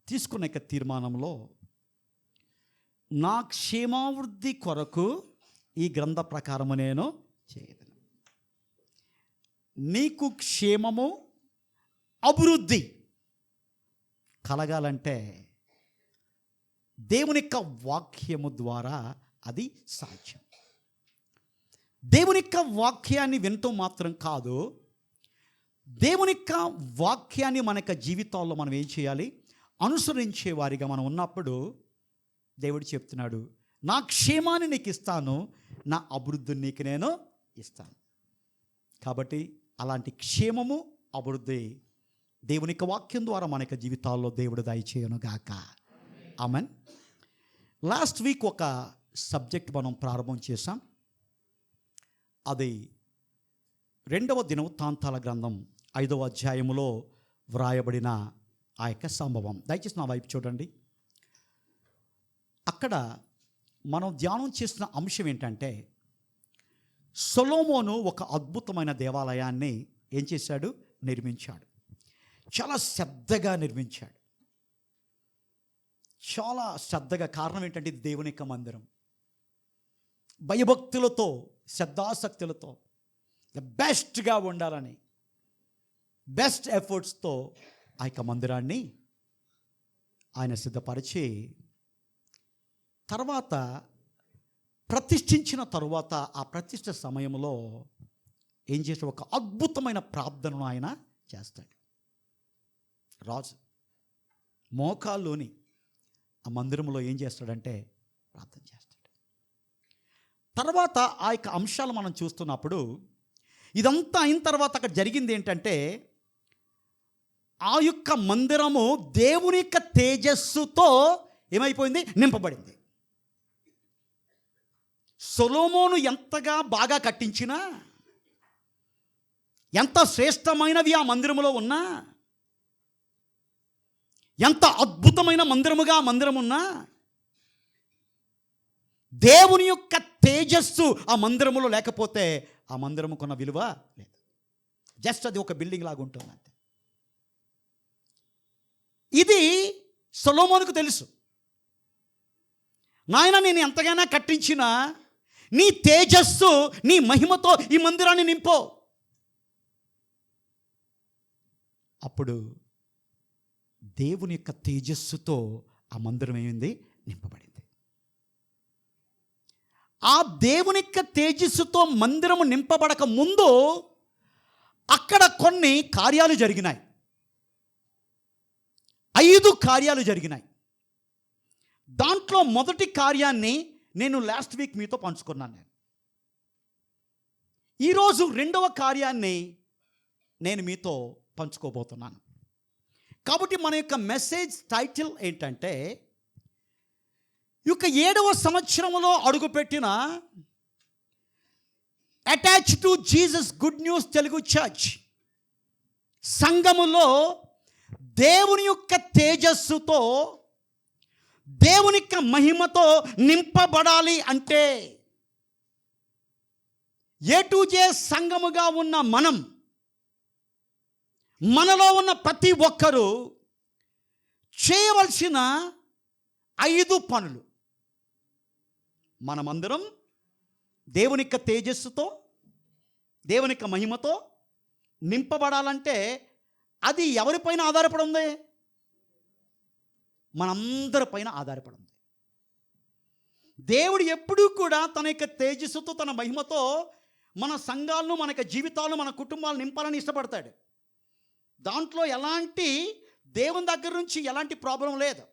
తీసుకున్న యొక్క తీర్మానంలో నా క్షేమావృద్ధి కొరకు ఈ గ్రంథ ప్రకారము నేను చేయదను. నీకు క్షేమము అభివృద్ధి కలగాలంటే దేవుని యొక్క వాక్యము ద్వారా అది సాధ్యం. దేవుని యొక్క వాక్యాన్ని వినటం మాత్రం కాదు, దేవుని యొక్క వాక్యాన్ని మన యొక్క జీవితాల్లో మనం ఏం చేయాలి, అనుసరించే వారిగా మనం ఉన్నప్పుడు దేవుడు చెప్తున్నాడు, నా క్షేమాన్ని నీకు ఇస్తాను, నా అభివృద్ధిని నీకు నేను ఇస్తాను. కాబట్టి అలాంటి క్షేమము అభివృద్ధి దేవుని యొక్క వాక్యం ద్వారా మన యొక్క జీవితాల్లో దేవుడు దయచేయను గాక. ఆమెన్. లాస్ట్ వీక్ ఒక సబ్జెక్ట్ మనం ప్రారంభం చేశాం. అది 2వ దినవృత్తాంతాల గ్రంథం 5వ అధ్యాయములో వ్రాయబడిన ఆ యొక్క సంభవం. దయచేసి నా వైపు చూడండి. అక్కడ మనం ధ్యానం చేసిన అంశం ఏంటంటే, సొలొమోను ఒక అద్భుతమైన దేవాలయాన్ని ఏం చేశాడు, నిర్మించాడు. చాలా శ్రద్ధగా నిర్మించాడు. చాలా శ్రద్ధగా. కారణం ఏంటంటే ఇది దేవుని యొక్క మందిరం. భయభక్తులతో, శ్రద్ధాసక్తులతో బెస్ట్గా ఉండాలని, బెస్ట్ ఎఫర్ట్స్తో ఆ యొక్క మందిరాన్ని ఆయన సిద్ధపరిచి తర్వాత ప్రతిష్ఠించిన తరువాత ఆ ప్రతిష్ఠ సమయంలో ఏం చేస్తాడు, ఒక అద్భుతమైన ప్రార్థనను ఆయన చేస్తాడు. రాజు మోకాల్లోని ఆ మందిరంలో ఏం చేస్తాడంటే ప్రార్థన చేస్తాడు. తర్వాత ఆ యొక్క అంశాలు మనం చూస్తున్నప్పుడు ఇదంతా అయిన తర్వాత అక్కడ జరిగింది ఏంటంటే, ఆ యొక్క మందిరము దేవుని యొక్క తేజస్సుతో ఏమైపోయింది, నింపబడింది. సొలొమోను ఎంతగా బాగా కట్టించినా, ఎంత శ్రేష్టమైనవి ఆ మందిరములో ఉన్నా, ఎంత అద్భుతమైన మందిరముగా ఆ మందిరం ఉన్నా, దేవుని యొక్క తేజస్సు ఆ మందిరములో లేకపోతే ఆ మందిరముకున్న విలువ లేదు. జస్ట్ అది ఒక బిల్డింగ్ లాగా ఉంటుంది అంతే. ఇది సొలొమోనుకు తెలుసు. నాయన, నేను ఎంతగానో కట్టించినా నీ తేజస్సు, నీ మహిమతో ఈ మందిరాన్ని నింపో. అప్పుడు దేవుని యొక్క తేజస్సుతో ఆ మందిరం ఏమైంది, నింపబడింది. ఆ దేవుని యొక్క తేజస్సుతో మందిరము నింపబడక ముందు అక్కడ కొన్ని కార్యాలు జరిగినాయి. 5 కార్యాలు జరిగినాయి. దాంట్లో మొదటి కార్యాన్ని నేను లాస్ట్ వీక్ మీతో పంచుకున్నాను. ఈరోజు 2వ కార్యాన్ని నేను మీతో పంచుకోబోతున్నాను. కాబట్టి మన యొక్క మెసేజ్ టైటిల్ ఏంటంటే, ఈ యొక్క 7వ సంవత్సరంలో అడుగుపెట్టిన attach to Jesus good news Telugu church సంఘములో దేవుని యొక్క తేజస్సుతో, దేవుని యొక్క మహిమతో నింపబడాలి అంటే ఏ టు జే సంఘముగా ఉన్న మనం, మనలో ఉన్న ప్రతి ఒక్కరూ చేయవలసిన 5 పనులు. మనమందరం దేవుని యొక్క తేజస్సుతో, దేవుని యొక్క మహిమతో నింపబడాలంటే అది ఎవరిపైన ఆధారపడి ఉంది? మనందరిపైన ఆధారపడి ఉంది. దేవుడు ఎప్పుడూ కూడా తన యొక్క తేజస్సుతో, తన మహిమతో మన సంఘాలను, మన యొక్క జీవితాలను, మన కుటుంబాలను నింపాలని ఇష్టపడతాడు. దాంట్లో ఎలాంటి దేవుని దగ్గర నుంచి ఎలాంటి ప్రాబ్లం లేదు.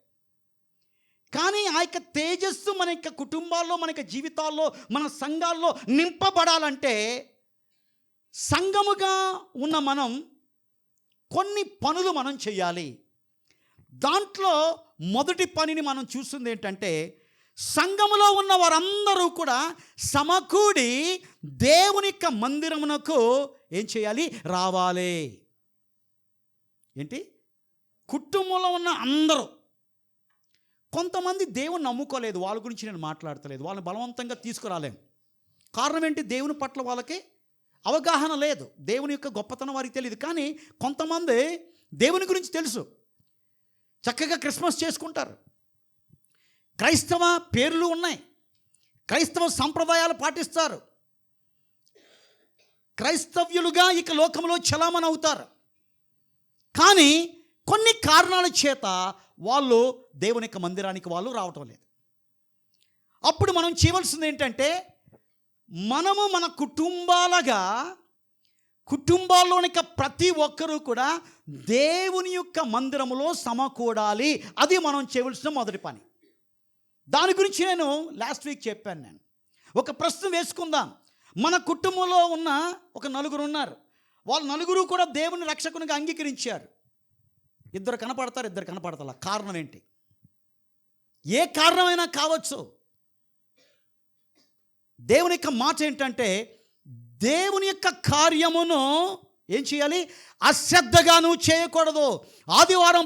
కానీ ఆ యొక్క తేజస్సు మన యొక్క కుటుంబాల్లో, మన యొక్క జీవితాల్లో, మన సంఘాల్లో నింపబడాలంటే సంఘముగా ఉన్న మనం కొన్ని పనులు మనం చేయాలి. దాంట్లో మొదటి పనిని మనం చూస్తుంది ఏంటంటే, సంఘములో ఉన్న వారందరూ కూడా సమకూడి దేవుని యొక్క మందిరమునకు ఏం చేయాలి, రావాలి. ఏంటి? కుటుంబంలో ఉన్న అందరూ. కొంతమంది దేవుని నమ్ముకోలేదు, వాళ్ళ గురించి నేను మాట్లాడతలేదు. వాళ్ళని బలవంతంగా తీసుకురాలేము. కారణం ఏంటి? దేవుని పట్ల వాళ్ళకి అవగాహన లేదు, దేవుని యొక్క గొప్పతనం వారికి తెలియదు. కానీ కొంతమంది దేవుని గురించి తెలుసు, చక్కగా క్రిస్మస్ చేసుకుంటారు. క్రైస్తవ పేర్లు ఉన్నాయి, క్రైస్తవ సంప్రదాయాలు పాటిస్తారు, క్రైస్తవ్యులుగా ఇక లోకంలో చలామణి అవుతారు. కానీ కొన్ని కారణాల చేత వాళ్ళు దేవుని యొక్క మందిరానికి వాళ్ళు రావటం లేదు. అప్పుడు మనం చేయవలసింది ఏంటంటే, మనము మన కుటుంబాల్లోని ప్రతి ఒక్కరూ కూడా దేవుని యొక్క మందిరములో సమకూడాలి. అది మనం చేయవలసిన మొదటి పని. దాని గురించి నేను లాస్ట్ వీక్ చెప్పాను. నేను ఒక ప్రశ్న వేసుకుందాం. మన కుటుంబంలో ఉన్న ఒక నలుగురు ఉన్నారు. వాళ్ళు నలుగురు కూడా దేవుని రక్షకునిగా అంగీకరించారు. ఇద్దరు కనపడతారు, ఇద్దరు కనపడతారు. కారణం ఏంటి? ఏ కారణమైనా కావచ్చు. దేవుని యొక్క మాట ఏంటంటే, దేవుని యొక్క కార్యమును ఏం చేయాలి? అశ్రద్ధగా నువ్వు చేయకూడదు. ఆదివారం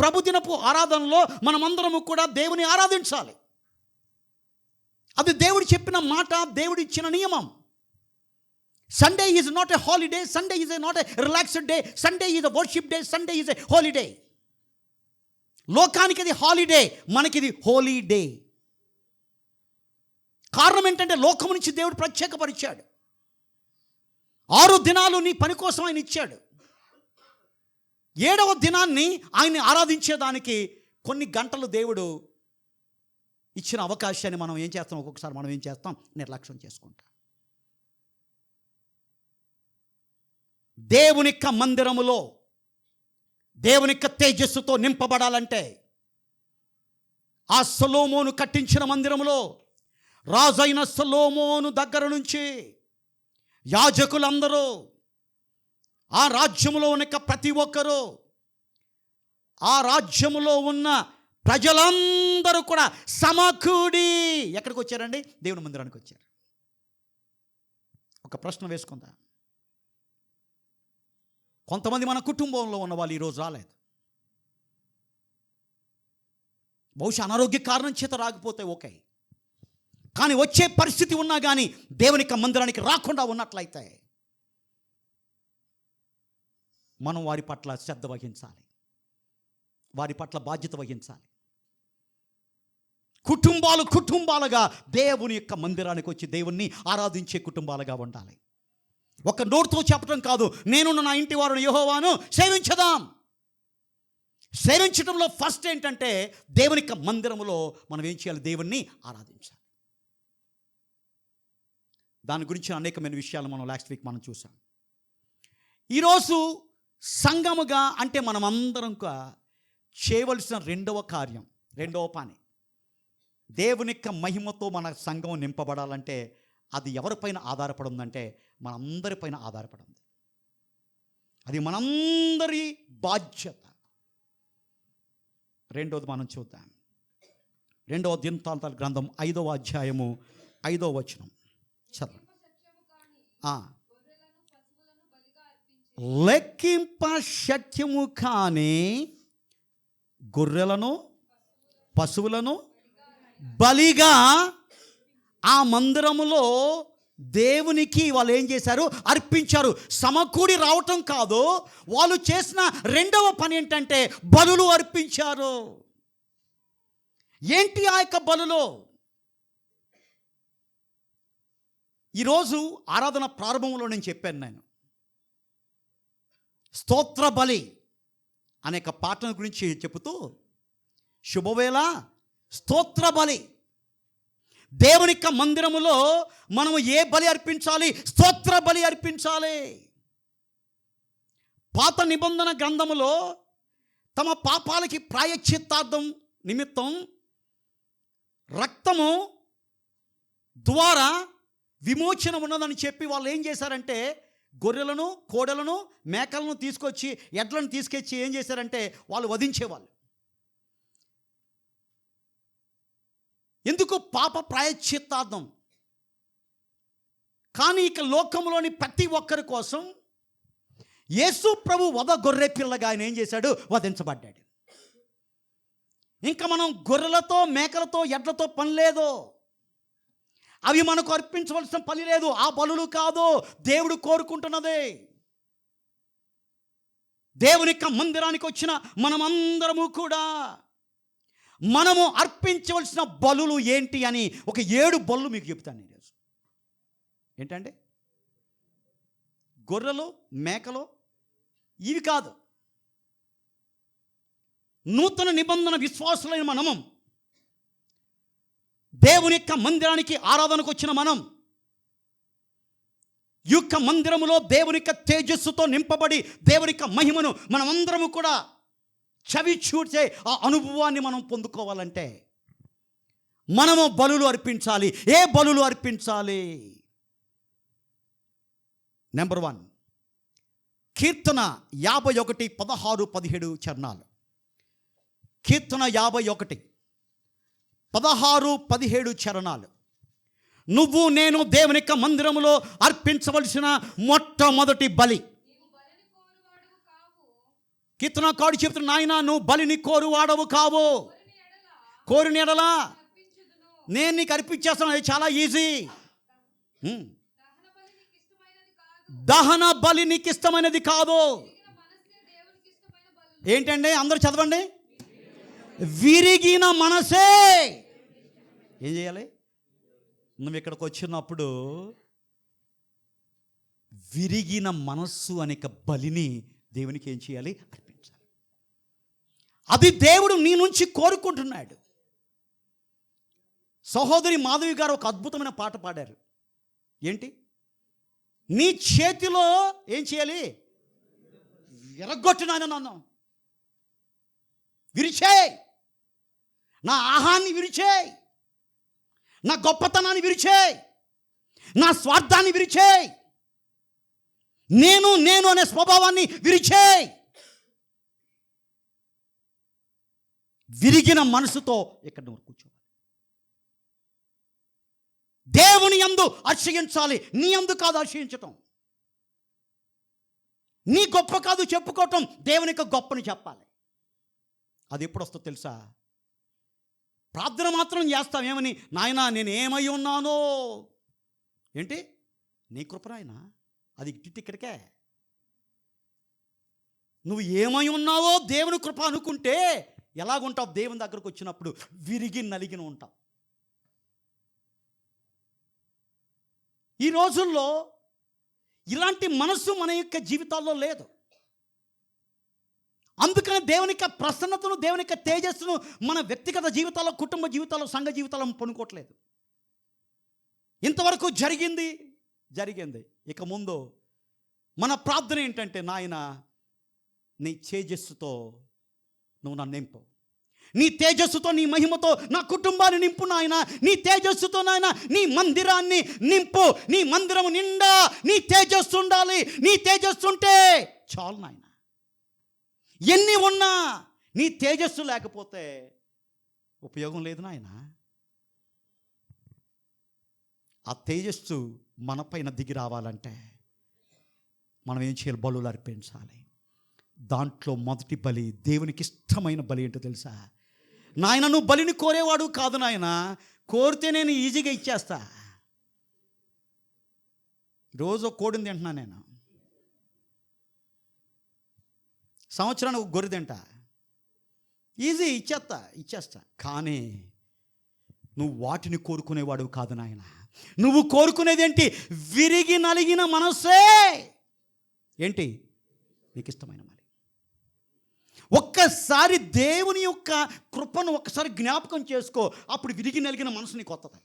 ప్రభుదినపు ఆరాధనలో మనమందరము కూడా దేవుని ఆరాధించాలి. అది దేవుడు చెప్పిన మాట, దేవుడు ఇచ్చిన నియమం. Sunday is not a holiday, Sunday is not a relaxed day, Sunday is a worship day, Sunday is a holiday. లోకానికి అది హాలిడే, మనకిది హోలీడే. కారణం ఏంటంటే, లోకం నుంచి దేవుడు ప్రత్యేకపరిచాడు. 6 దినాలు నీ పని కోసం ఆయన ఇచ్చాడు. 7వ దినాన్ని ఆయన్ని ఆరాధించేదానికి కొన్ని గంటలు దేవుడు ఇచ్చిన అవకాశాన్ని మనం ఏం చేస్తాం? ఒక్కొక్కసారి మనం ఏం చేస్తాం? నిర్లక్ష్యం చేసుకుంటాం. దేవుని యొక్క మందిరములో దేవుని యొక్క తేజస్సుతో నింపబడాలంటే, ఆ సొలొమోను కట్టించిన మందిరములో రాజైన సొలొమోను దగ్గర నుంచి యాజకులందరూ, ఆ రాజ్యములో ఉన్న ప్రతి ఒక్కరూ, ఆ రాజ్యములో ఉన్న ప్రజలందరూ కూడా సమకూడి ఎక్కడికి వచ్చారండి? దేవుని మందిరానికి వచ్చారు. ఒక ప్రశ్న వేసుకుందా. కొంతమంది మన కుటుంబంలో ఉన్న వాళ్ళు ఈరోజు రాలేదు. బహుశా అనారోగ్య కారణం చేత రాకపోతే ఓకే, కానీ వచ్చే పరిస్థితి ఉన్నా కానీ దేవుని యొక్క మందిరానికి రాకుండా ఉన్నట్లయితే మనం వారి పట్ల శ్రద్ధ వహించాలి, వారి పట్ల బాధ్యత వహించాలి. కుటుంబాలుగా దేవుని యొక్క మందిరానికి వచ్చి దేవుణ్ణి ఆరాధించే కుటుంబాలుగా ఉండాలి. ఒక నోటితో చెప్పడం కాదు, నేను నా ఇంటి వారిని యెహోవాను సేవించదాం. సేవించడంలో ఫస్ట్ ఏంటంటే, దేవుని యొక్క మందిరములో మనం ఏం చేయాలి? దేవుణ్ణి ఆరాధించాలి. దాని గురించి అనేకమైన విషయాలు మనం లాస్ట్ వీక్ మనం చూసాం. ఈరోజు సంఘముగా అంటే మనమందరం చేయవలసిన రెండవ పని, దేవుని యొక్క మహిమతో మన సంఘం నింపబడాలంటే అది ఎవరిపైన ఆధారపడి ఉందంటే మనందరిపైన ఆధారపడి ఉంది. అది మనందరి బాధ్యత. రెండోది మనం చూద్దాం. 2వ దినవృత్తాంతాల గ్రంథం 5వ అధ్యాయము 5వ వచనం చదవండి. లెక్కింప శక్యము కాని గొర్రెలను పశువులను బలిగా ఆ మందిరములో దేవునికి వాళ్ళు ఏం చేశారు? అర్పించారు. సమకూడి రావటం కాదు, వాళ్ళు చేసిన రెండవ పని ఏంటంటే బలులు అర్పించారు. ఏంటి ఆ యొక్క బలులు? ఈరోజు ఆరాధన ప్రారంభంలో నేను చెప్పాను, నేను స్తోత్ర బలి అనేక పాటల గురించి చెబుతూ, శుభవేళ స్తోత్ర బలి. దేవుని యొక్క మందిరములో మనము ఏ బలి అర్పించాలి? స్తోత్ర బలి అర్పించాలి. పాత నిబంధన గ్రంథములో తమ పాపాలకి ప్రాయశ్చిత్తార్థం నిమిత్తం రక్తము ద్వారా విమోచన ఉన్నదని చెప్పి వాళ్ళు ఏం చేశారంటే, గొర్రెలను, కోడలను, మేకలను తీసుకొచ్చి, ఎడ్లను తీసుకొచ్చి ఏం చేశారంటే వాళ్ళు వధించేవాళ్ళు. ఎందుకు? పాప ప్రాయశ్చిత్తార్థం. కానీ ఇక లోకంలోని ప్రతి ఒక్కరి కోసం యేసు ప్రభు గొర్రె పిల్లగా ఆయన ఏం చేశాడు? వధించబడ్డాడు. ఇంకా మనం గొర్రెలతో, మేకలతో, ఎడ్లతో పని లేదు. అవి మనకు అర్పించవలసిన పని లేదు. ఆ బలులు కాదు దేవుడు కోరుకుంటున్నదే. దేవుని యొక్క మందిరానికి వచ్చిన మనమందరము కూడా మనము అర్పించవలసిన బలులు ఏంటి అని ఒక 7 బలులు మీకు చెప్తాను ఈరోజు. ఏంటంటే గొర్రెలు, మేకలు ఇవి కాదు. నూతన నిబంధన విశ్వాసులైన మనము, దేవుని యొక్క మందిరానికి ఆరాధనకు వచ్చిన మనం, ఈ యొక్క మందిరములో దేవుని యొక్క తేజస్సుతో నింపబడి దేవుని యొక్క మహిమను మనమందరము కూడా చవి చూసే ఆ అనుభవాన్ని మనం పొందుకోవాలంటే మనము బలులు అర్పించాలి. ఏ బలులు అర్పించాలి? నెంబర్ 1, కీర్తన 51, 16, 17 చరణాలు. కీర్తన 51, 16, 17 చరణాలు. నువ్వు నేను దేవుని యొక్క మందిరములో అర్పించవలసిన మొట్టమొదటి బలి. కీర్తనకారుడు చెప్తున్నా, నాయన నువ్వు బలిని కోరువాడవు కావు. కోరిన ఎడలా నేను నీకు అర్పించేస్తాను. అది చాలా ఈజీ. దహన బలి నీకు ఇష్టమైనది కాదు. ఏంటండి? అందరూ చదవండి. విరిగిన మనసే. ఏం చేయాలి? నువ్వు ఇక్కడికి వచ్చినప్పుడు విరిగిన మనస్సు అనే బలిని దేవునికి ఏం చేయాలి? అర్పించాలి. అది దేవుడు నీ నుంచి కోరుకుంటున్నాడు. సహోదరి మాధవి గారు ఒక అద్భుతమైన పాట పాడారు. ఏంటి? నీ చేతిలో ఏం చేయాలి? ఎరగొట్టిన నన్ను విరిచేయ్, నా ఆహాన్ని విరిచేయ్, నా గొప్పతనాన్ని విరిచేయ్, నా స్వార్థాన్ని విరిచేయ్, నేను నేను అనే స్వభావాన్ని విరిచేయ్. విరిగిన మనసుతో ఇక్కడ నువ్వు కూర్చోవాలి. దేవుని యందు అతిశయించాలి. నీ యందు కాదు అతిశయించటం. నీ గొప్ప కాదు చెప్పుకోవటం, దేవుని యొక్క గొప్పని చెప్పాలి. అది ఎప్పుడు వస్తుందో తెలుసా? ప్రార్థన మాత్రం చేస్తాం. ఏమని? నాయనా నేను ఏమై ఉన్నానో. ఏంటి? నీ కృప నాయనా. అది ఇక్కడికే. నువ్వు ఏమై ఉన్నావో దేవుని కృప అనుకుంటే ఎలాగుంటావు? దేవుని దగ్గరకు వచ్చినప్పుడు విరిగి నలిగిన ఉంటావు. ఈ రోజుల్లో ఇలాంటి మనస్సు మన యొక్క జీవితాల్లో లేదు. అందుకని దేవుని యొక్క ప్రసన్నతను, దేవుని యొక్క తేజస్సును మన వ్యక్తిగత జీవితాల్లో, కుటుంబ జీవితాల్లో, సంఘ జీవితాల్లో పొందుకోవట్లేదు. ఇంతవరకు జరిగింది. ఇక ముందు మన ప్రార్థన ఏంటంటే, నాయన నీ తేజస్సుతో నువ్వు నన్ను నింపు, నీ తేజస్సుతో, నీ మహిమతో నా కుటుంబాన్ని నింపు నాయన. నీ తేజస్సుతో నాయన నీ మందిరాన్ని నింపు. నీ మందిరం నిండా నీ తేజస్సు ఉండాలి. నీ తేజస్సు ఉంటే చాలు నాయన. ఎన్ని ఉన్నా నీ తేజస్సు లేకపోతే ఉపయోగం లేదు నాయన. ఆ తేజస్సు మనపైన దిగి రావాలంటే మనం ఏం చేయాలి? బలులు అర్పించాలి. దాంట్లో మొదటి బలి, దేవునికి ఇష్టమైన బలి ఏంటో తెలుసా? నాయన నువ్వు బలిని కోరేవాడు కాదు నాయన. కోరితే నేను ఈజీగా ఇచ్చేస్తా. రోజు కోడిని తింటున్నా నేను. సంవత్సరానికి ఒక గొర్రె తింటా. ఈజీ ఇచ్చేస్తా. కానీ నువ్వు వాటిని కోరుకునేవాడు కాదు నాయన. నువ్వు కోరుకునేది ఏంటి? విరిగి నలిగిన మనస్సే. ఏంటి? నీకు ఇష్టమైన మరి. ఒక్కసారి దేవుని యొక్క కృపను ఒక్కసారి జ్ఞాపకం చేసుకో. అప్పుడు విరిగి నలిగిన మనసు నీకు వస్తుంది.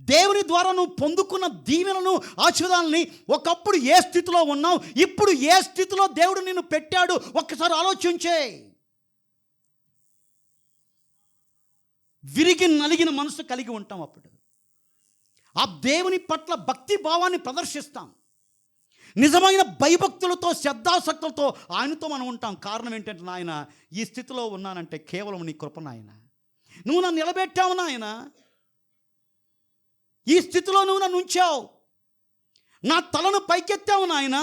దేవుని ద్వారా నువ్వు పొందుకున్న దీవెనను, ఆశీర్వాదాలని ఒకప్పుడు ఏ స్థితిలో ఉన్నావు, ఇప్పుడు ఏ స్థితిలో దేవుడు నిన్ను పెట్టాడు ఒక్కసారి ఆలోచించే. విరిగి నలిగిన మనసు కలిగి ఉంటాం. అప్పుడు ఆ దేవుని పట్ల భక్తి భావాన్ని ప్రదర్శిస్తాం. నిజమైన భయభక్తులతో, శ్రద్ధాసక్తులతో ఆయనతో మనం ఉంటాం. కారణం ఏంటంటే, నాయన ఈ స్థితిలో ఉన్నానంటే కేవలం నీ కృప నాయన. నువ్వు నన్ను నిలబెట్టావు నాయన. ఈ స్థితిలో నువ్వు నన్ను ఉంచావు. నా తలను పైకెత్తావు నాయన.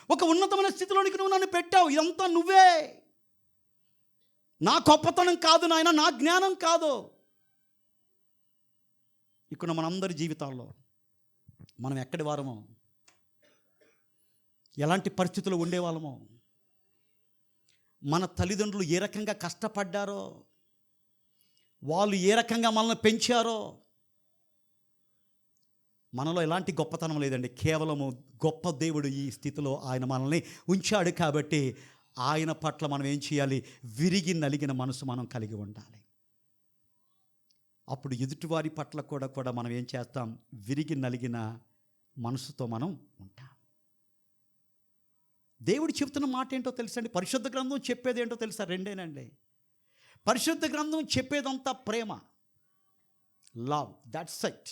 ఒక ఉన్నతమైన స్థితిలోనికి నువ్వు నన్ను పెట్టావు. ఇదంతా నువ్వే. నా గొప్పతనం కాదు నాయన, నా జ్ఞానం కాదు. ఇక్కడ మనందరి జీవితాల్లో మనం ఎక్కడి వారమో ఎలాంటి పరిస్థితులు ఉండేవాళ్ళమో, మన తల్లిదండ్రులు ఏ రకంగా కష్టపడ్డారో, వాళ్ళు ఏ రకంగా మనల్ని పెంచారో. మనలో ఎలాంటి గొప్పతనం లేదండి, కేవలము గొప్ప దేవుడు ఈ స్థితిలో ఆయన మనల్ని ఉంచాడు కాబట్టి ఆయన పట్ల మనం ఏం చేయాలి? విరిగి నలిగిన మనసు మనం కలిగి ఉండాలి. అప్పుడు ఎదుటివారి పట్ల కూడా మనం ఏం చేస్తాం? విరిగి నలిగిన మనసుతో మనం ఉంటాం. దేవుడు చెప్తున్న మాట ఏంటో తెలుసండి? పరిశుద్ధ గ్రంథం చెప్పేది ఏంటో తెలుసా? రెండేనండి. పరిశుద్ధ గ్రంథం చెప్పేదంతా ప్రేమ, లవ్, దట్స్ ఇట్.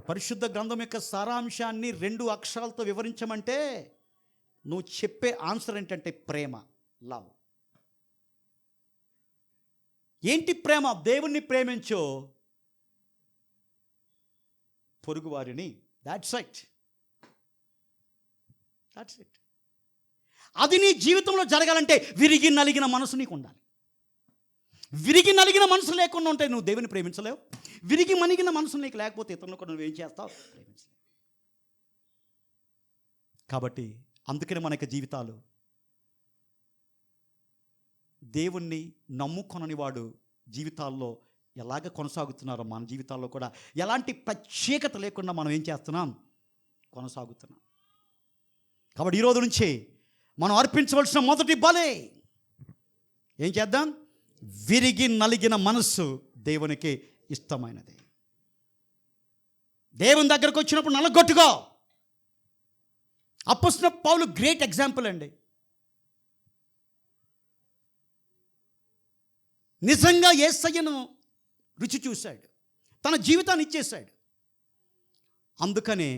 పరిశుద్ధ గ్రంథం యొక్క సారాంశాన్ని 2 అక్షరాలతో వివరించమంటే నువ్వు చెప్పే ఆన్సర్ ఏంటంటే ప్రేమ, లవ్. ఏంటి ప్రేమ? దేవుణ్ణి ప్రేమించు, పొరుగువారిని. That's it. అది నీ జీవితంలో జరగాలంటే విరిగి నలిగిన మనసు నీకు ఉండాలి. విరిగి నలిగిన మనసు లేకుండా ఉంటే నువ్వు దేవుని ప్రేమించలేవు. విరిగి మనిగిన మనసు నీకు లేకపోతే ఇతరులను కూడా నువ్వేం చేస్తావు? ప్రేమించలేవు. కాబట్టి అందుకనే మన యొక్క జీవితాలు, దేవుణ్ణి నమ్ముకొనని వాడు జీవితాల్లో ఎలాగ కొనసాగుతున్నారో మన జీవితాల్లో కూడా ఎలాంటి ప్రత్యేకత లేకుండా మనం ఏం చేస్తున్నాం? కొనసాగుతున్నాం. కాబట్టి ఈరోజు నుంచి మనం అర్పించవలసిన మొదటి బలి ఏం చేద్దాం? విరిగి నలిగిన మనస్సు దేవునికి ఇష్టమైనది. దేవుని దగ్గరకు వచ్చినప్పుడు నలగొట్టుకో. అపొస్తలుడైన పౌలు గ్రేట్ ఎగ్జాంపుల్ అండి. నిజంగా యేసయ్యను రుచి చూశాడు, తన జీవితాన్ని ఇచ్చేశాడు. అందుకనే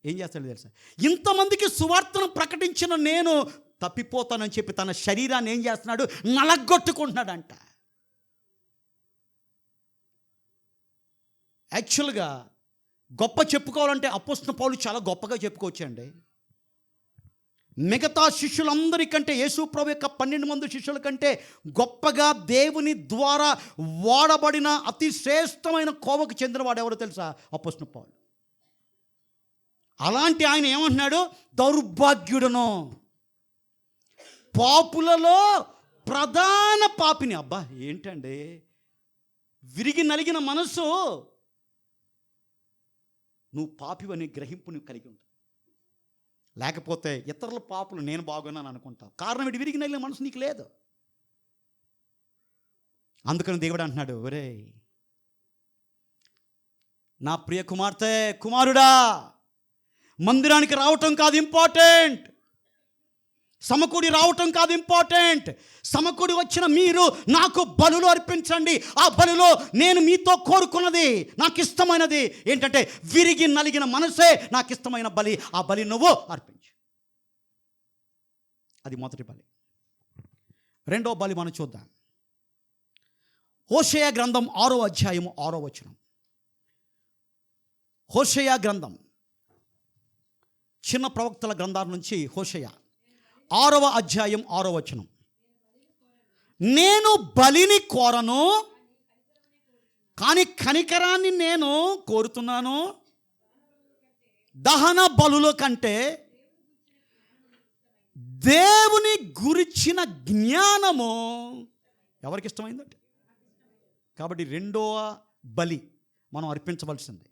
ఏం చేస్తాడు తెలుసా? ఇంతమందికి సువార్తను ప్రకటించిన నేను తప్పిపోతానని చెప్పి తన శరీరాన్ని ఏం చేస్తున్నాడు? నలగొట్టుకుంటున్నాడంట. యాక్చువల్గా గొప్ప చెప్పుకోవాలంటే అపొస్తలుడైన పౌలు చాలా గొప్పగా చెప్పుకోవచ్చండి. మిగతా శిష్యులందరికంటే, యేసు ప్రభు యొక్క 12 మంది శిష్యుల కంటే గొప్పగా దేవుని ద్వారా వాడబడిన అతి శ్రేష్టమైన కోవకు చెందినవాడు ఎవరో తెలుసా? అపొస్తలుడైన పౌలు. అలాంటి ఆయన ఏమంటున్నాడు? దౌర్భాగ్యుడను, పాపులలో ప్రధాన పాపిని. అబ్బా ఏంటండి, విరిగి నలిగిన మనసు. నువ్వు పాపివని గ్రహింపు నువ్వు కలిగి ఉంటావు. లేకపోతే ఇతరుల పాపులు నేను బాగున్నాను అనుకుంటావు. కారణం ఏంటి? విరిగి నలిగిన మనసు నీకు లేదు. అందుకని దేవుడు అంటున్నాడు, ఒరే నా ప్రియ కుమార్తె, కుమారుడా, మందిరానికి రావటం కాదు ఇంపార్టెంట్, సమకూడి రావటం కాదు ఇంపార్టెంట్. సమకూడి వచ్చిన మీరు నాకు బలులు అర్పించండి. ఆ బలులో నేను మీతో కోరుకున్నది, నాకు ఇష్టమైనది ఏంటంటే విరిగి నలిగిన మనసే నాకు ఇష్టమైన బలి. ఆ బలి నువ్వు అర్పించు. అది మొదటి బలి. రెండో బలి మనం చూద్దాం. హోషేయ గ్రంథం 6వ అధ్యాయము 6వ వచనం. హోషేయ గ్రంథం, చిన్న ప్రవక్తల గ్రంథాల నుంచి హోషేయ 6వ అధ్యాయం 6వ వచనం. నేను బలిని కోరను, కానీ కనికరాన్ని నేను కోరుతున్నాను. దహన బలుల కంటే దేవుని గురించిన జ్ఞానము ఎవరికి ఇష్టమైందంటే, కాబట్టి రెండవ బలి మనం అర్పించవలసింది.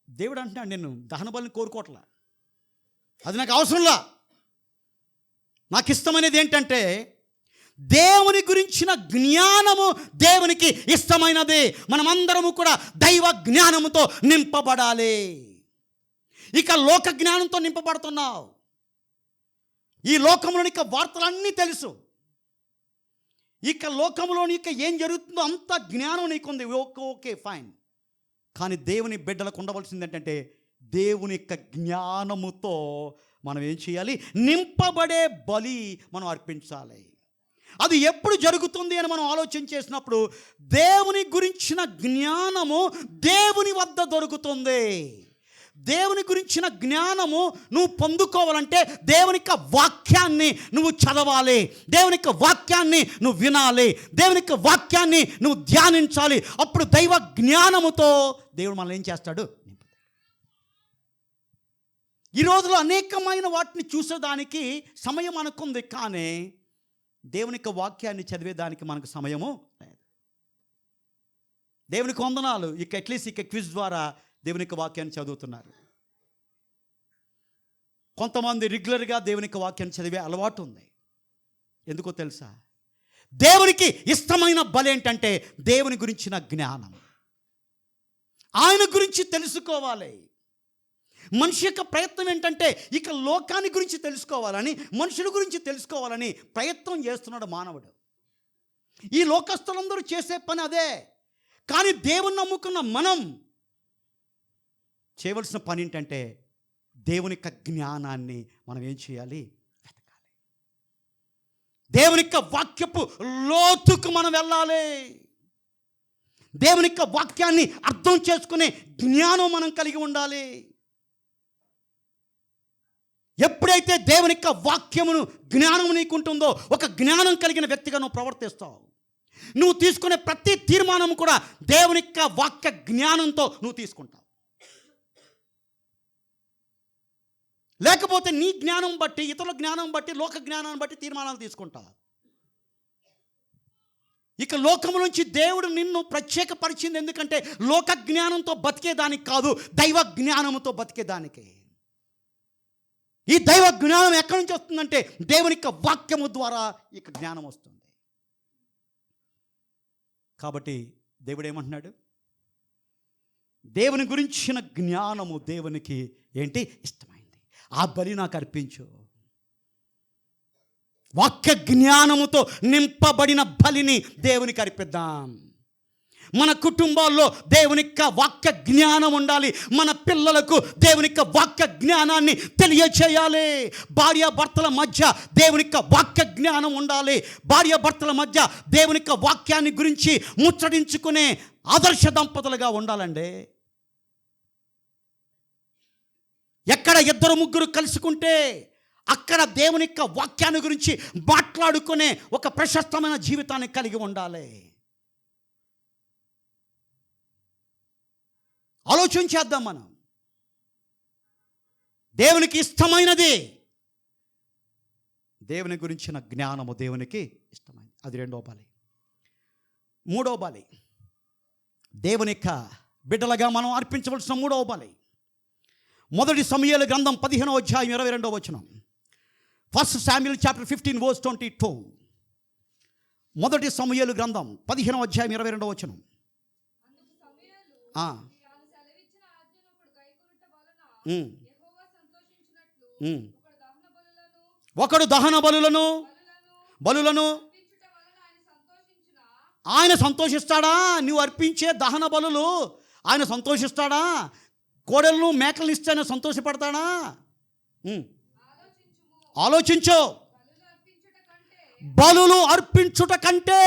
దేవుడు అంటున్నాడు, నేను దహన బలిని కోరుకోవట్లా, అది నాకు అవసరంలా. నాకు ఇష్టమైనది ఏంటంటే దేవుని గురించిన జ్ఞానము దేవునికి ఇష్టమైనది. మనమందరము కూడా దైవ జ్ఞానముతో నింపబడాలి. ఇక లోక జ్ఞానంతో నింపబడుతున్నావు. ఈ లోకంలోని ఇక వార్తలన్నీ తెలుసు. ఇక లోకంలోని ఇక ఏం జరుగుతుందో అంత జ్ఞానం నీకుంది. Okay fine. కానీ దేవుని బిడ్డలకు ఉండవలసింది ఏంటంటే దేవుని యొక్క జ్ఞానముతో మనం ఏం చేయాలి? నింపబడే బలి మనం అర్పించాలి. అది ఎప్పుడు జరుగుతుంది అని మనం ఆలోచన చేసినప్పుడు దేవుని గురించిన జ్ఞానము దేవుని వద్ద దొరుకుతుంది. దేవుని గురించిన జ్ఞానము నువ్వు పొందుకోవాలంటే దేవుని యొక్క వాక్యాన్ని నువ్వు చదవాలి, దేవుని యొక్క వాక్యాన్ని నువ్వు వినాలి, దేవుని యొక్క వాక్యాన్ని నువ్వు ధ్యానించాలి. అప్పుడు దైవ జ్ఞానముతో దేవుడు మనల్ని ఏం చేస్తాడు? ఈ రోజులో అనేకమైన వాటిని చూసేదానికి సమయం అనుకుంది, కానీ దేవుని యొక్క వాక్యాన్ని చదివేదానికి మనకు సమయము లేదు. దేవునికి వందనాలు, అట్లీస్ట్ క్విజ్ ద్వారా దేవుని యొక్క వాక్యాన్ని చదువుతున్నారు. కొంతమంది రెగ్యులర్గా దేవుని యొక్క వాక్యాన్ని చదివే అలవాటు ఉంది. ఎందుకో తెలుసా? దేవునికి ఇష్టమైన బలి ఏంటంటే దేవుని గురించిన జ్ఞానం, ఆయన గురించి తెలుసుకోవాలి. మనిషి యొక్క ప్రయత్నం ఏంటంటే ఇక లోకాన్ని గురించి తెలుసుకోవాలని, మనుషుల గురించి తెలుసుకోవాలని ప్రయత్నం చేస్తున్నాడు మానవుడు. ఈ లోకస్తులందరూ చేసే పని అదే. కానీ దేవుని నమ్ముకున్న మనం చేయవలసిన పని ఏంటంటే దేవుని యొక్క జ్ఞానాన్ని మనం ఏం చేయాలి? వెతకాలి. దేవుని యొక్క వాక్యపు లోతుకు మనం వెళ్ళాలి. దేవుని యొక్క వాక్యాన్ని అర్థం చేసుకునే జ్ఞానం మనం కలిగి ఉండాలి. ఎప్పుడైతే దేవుని యొక్క వాక్యమును జ్ఞానం నీకుంటుందో, ఒక జ్ఞానం కలిగిన వ్యక్తిగా నువ్వు ప్రవర్తిస్తావు. నువ్వు తీసుకునే ప్రతి తీర్మానం కూడా దేవుని యొక్క వాక్య జ్ఞానంతో నువ్వు తీసుకుంటావు. లేకపోతే నీ జ్ఞానం బట్టి, ఇతరుల జ్ఞానం బట్టి, లోక జ్ఞానాన్ని బట్టి తీర్మానాలు తీసుకుంటావు. ఇక లోకము నుంచి దేవుడు నిన్ను ప్రత్యేకపరిచింది ఎందుకంటే లోక జ్ఞానంతో బతికేదానికి కాదు, దైవ జ్ఞానంతో బతికేదానికి. ఈ దైవ జ్ఞానం ఎక్కడి నుంచి వస్తుందంటే దేవుని యొక్క వాక్యము ద్వారా ఇక జ్ఞానం వస్తుంది. కాబట్టి దేవుడు ఏమంటున్నాడు? దేవుని గురించిన జ్ఞానము దేవునికి ఏంటి? ఇష్టమైంది. ఆ బలి నాకు అర్పించు. వాక్య జ్ఞానముతో నింపబడిన బలిని దేవునికి అర్పిద్దాం. మన కుటుంబాల్లో దేవుని యొక్క వాక్య జ్ఞానం ఉండాలి. మన పిల్లలకు దేవుని యొక్క వాక్య జ్ఞానాన్ని తెలియచేయాలి. భార్యాభర్తల మధ్య దేవుని యొక్క వాక్య జ్ఞానం ఉండాలి. భార్యాభర్తల మధ్య దేవుని యొక్క వాక్యాన్ని గురించి ముచ్చటించుకునే ఆదర్శ దంపతులుగా ఉండాలండి. ఎక్కడ ఇద్దరు ముగ్గురు కలుసుకుంటే అక్కడ దేవుని యొక్క వాక్యాన్ని గురించి మాట్లాడుకునే ఒక ప్రశస్తమైన జీవితాన్ని కలిగి ఉండాలి. ఆలోచించేద్దాం మనం. దేవునికి ఇష్టమైనది దేవుని గురించిన జ్ఞానము దేవునికి ఇష్టమైనది. అది రెండో బలి. మూడో బలి, దేవుని యొక్క బిడ్డలుగా మనం అర్పించవలసిన మూడవ బలి. మొదటి సమూయేలు గ్రంథం 15వ అధ్యాయం 22వ వచనం. 1 Samuel chapter 15 verse 22. మొదటి సమూయేలు గ్రంథం 15వ అధ్యాయం 22వ వచనం. ఒకడు దహన బలులను ఆయన సంతోషిస్తాడా? నువ్వు అర్పించే దహన బలులు ఆయన సంతోషిస్తాడా? కోడలను మేకలను ఇస్తే ఆయన సంతోషపడతాడా? ఆలోచించు. బలులు అర్పించుట కంటే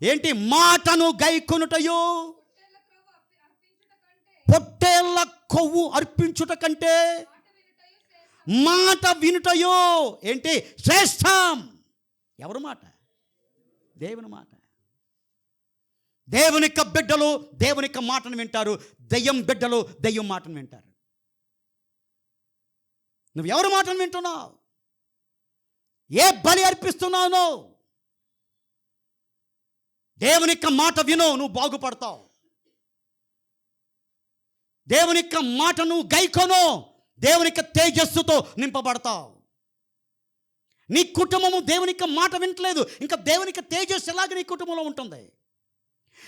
ఏంటి? మాటను గైకొనుటయు, పొట్టేళ్ల కొవ్వు అర్పించుట కంటే మాట వినుటయో ఏంటి? శ్రేష్టం. ఎవరి మాట? దేవుని మాట. దేవుని యొక్క బిడ్డలు దేవుని యొక్క మాటను వింటారు. దెయ్యం బిడ్డలు దెయ్యం మాటను వింటారు. నువ్వు ఎవరి మాటను వింటున్నావు? ఏ బలి అర్పిస్తున్నావు? దేవుని యొక్క మాట విను, నువ్వు బాగుపడతావు. దేవుని యొక్క మాటను గైకొను, దేవుని యొక్క తేజస్సుతో నింపబడతావు. నీ కుటుంబము దేవుని యొక్క మాట వింటలేదు, ఇంకా దేవుని యొక్క తేజస్సు ఎలాగ నీ కుటుంబంలో ఉంటుంది?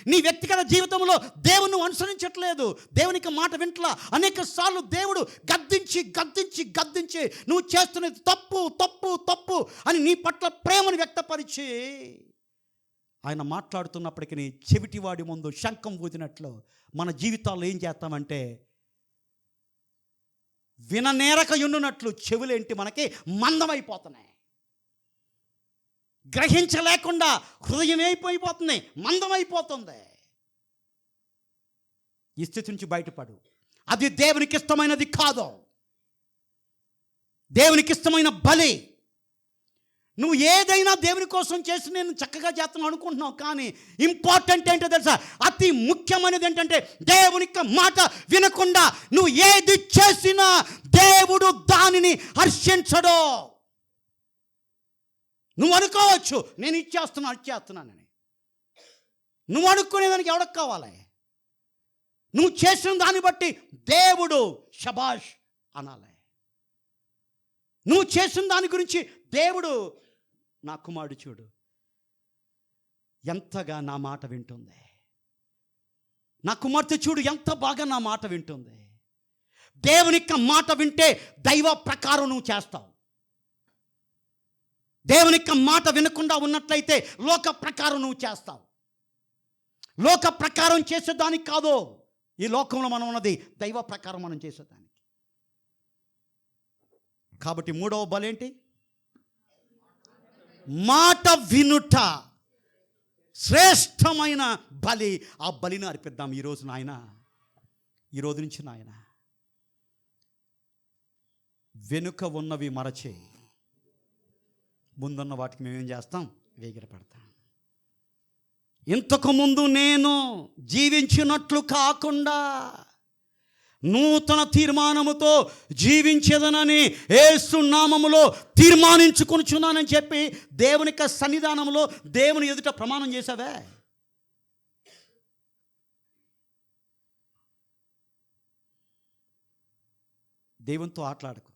నీ వ్యక్తిగత జీవితంలో దేవుని అనుసరించట్లేదు, దేవుని యొక్క మాట వింటలా. అనేక సార్లు దేవుడు గద్దించి నువ్వు చేస్తున్నది తప్పు తప్పు తప్పు అని నీ పట్ల ప్రేమను వ్యక్తపరిచి ఆయన మాట్లాడుతున్నప్పటికీ చెవిటివాడి ముందు శంఖం ఊదినట్లు మన జీవితాల్లో ఏం చేస్తామంటే విననేరక యున్నట్లు చెవులేంటి మనకి మందమైపోతున్నాయి. గ్రహించలేకుండా హృదయం అయిపోతుంది, మందమైపోతుంది. ఈ స్థితి నుంచి బయటపడు. అది దేవునికి ఇష్టమైనది కాదు. దేవునికి ఇష్టమైన బలి నువ్వు ఏదైనా దేవుని కోసం చేసి నేను చక్కగా చేస్తున్నాను అనుకుంటున్నావు, కానీ ఇంపార్టెంట్ ఏంటో తెలుసా? అతి ముఖ్యమైనది ఏంటంటే దేవుని యొక్క మాట వినకుండా నువ్వు ఏది చేసినా దేవుడు దానిని హర్షించడు. నువ్వు అనుకోవచ్చు నేను ఇచ్చేస్తున్నానని. నువ్వు అనుకునేదానికి ఎవరికి కావాలి? నువ్వు చేసిన దాన్ని బట్టి దేవుడు శబాష్ అనాలి. నువ్వు చేసిన దాని గురించి దేవుడు, నా కుమారుడు చూడు ఎంతగా నా మాట వింటుంది, నా కుమార్తె చూడు ఎంత బాగా నా మాట వింటుంది. దేవుని యొక్క మాట వింటే దైవ ప్రకారం నువ్వు చేస్తావు. దేవుని యొక్క మాట వినకుండా ఉన్నట్లయితే లోక ప్రకారం నువ్వు చేస్తావు. లోక ప్రకారం చేసేదానికి కాదు ఈ లోకంలో మనం ఉన్నది, దైవ ప్రకారం మనం చేసేదానికి. కాబట్టి మూడవ బలేంటి? మాట వినుట శ్రేష్టమైన బలి. ఆ బలిని అర్పిద్దాం ఈరోజు నాయన. ఈరోజు నుంచి నాయన వెనుక ఉన్నవి మరచే, ముందున్న వాటికి మేమేం చేస్తాం? వేగిరపడతాం. ఇంతకుముందు నేను జీవించినట్లు కాకుండా నూతన తీర్మానముతో జీవించేదనని యేసు నామములో తీర్మానించుకొనుచున్నానని చెప్పి దేవుని యొక్క సన్నిధానంలో దేవుని ఎదుట ప్రమాణం చేశావే. దేవునితో ఆటలాడకు.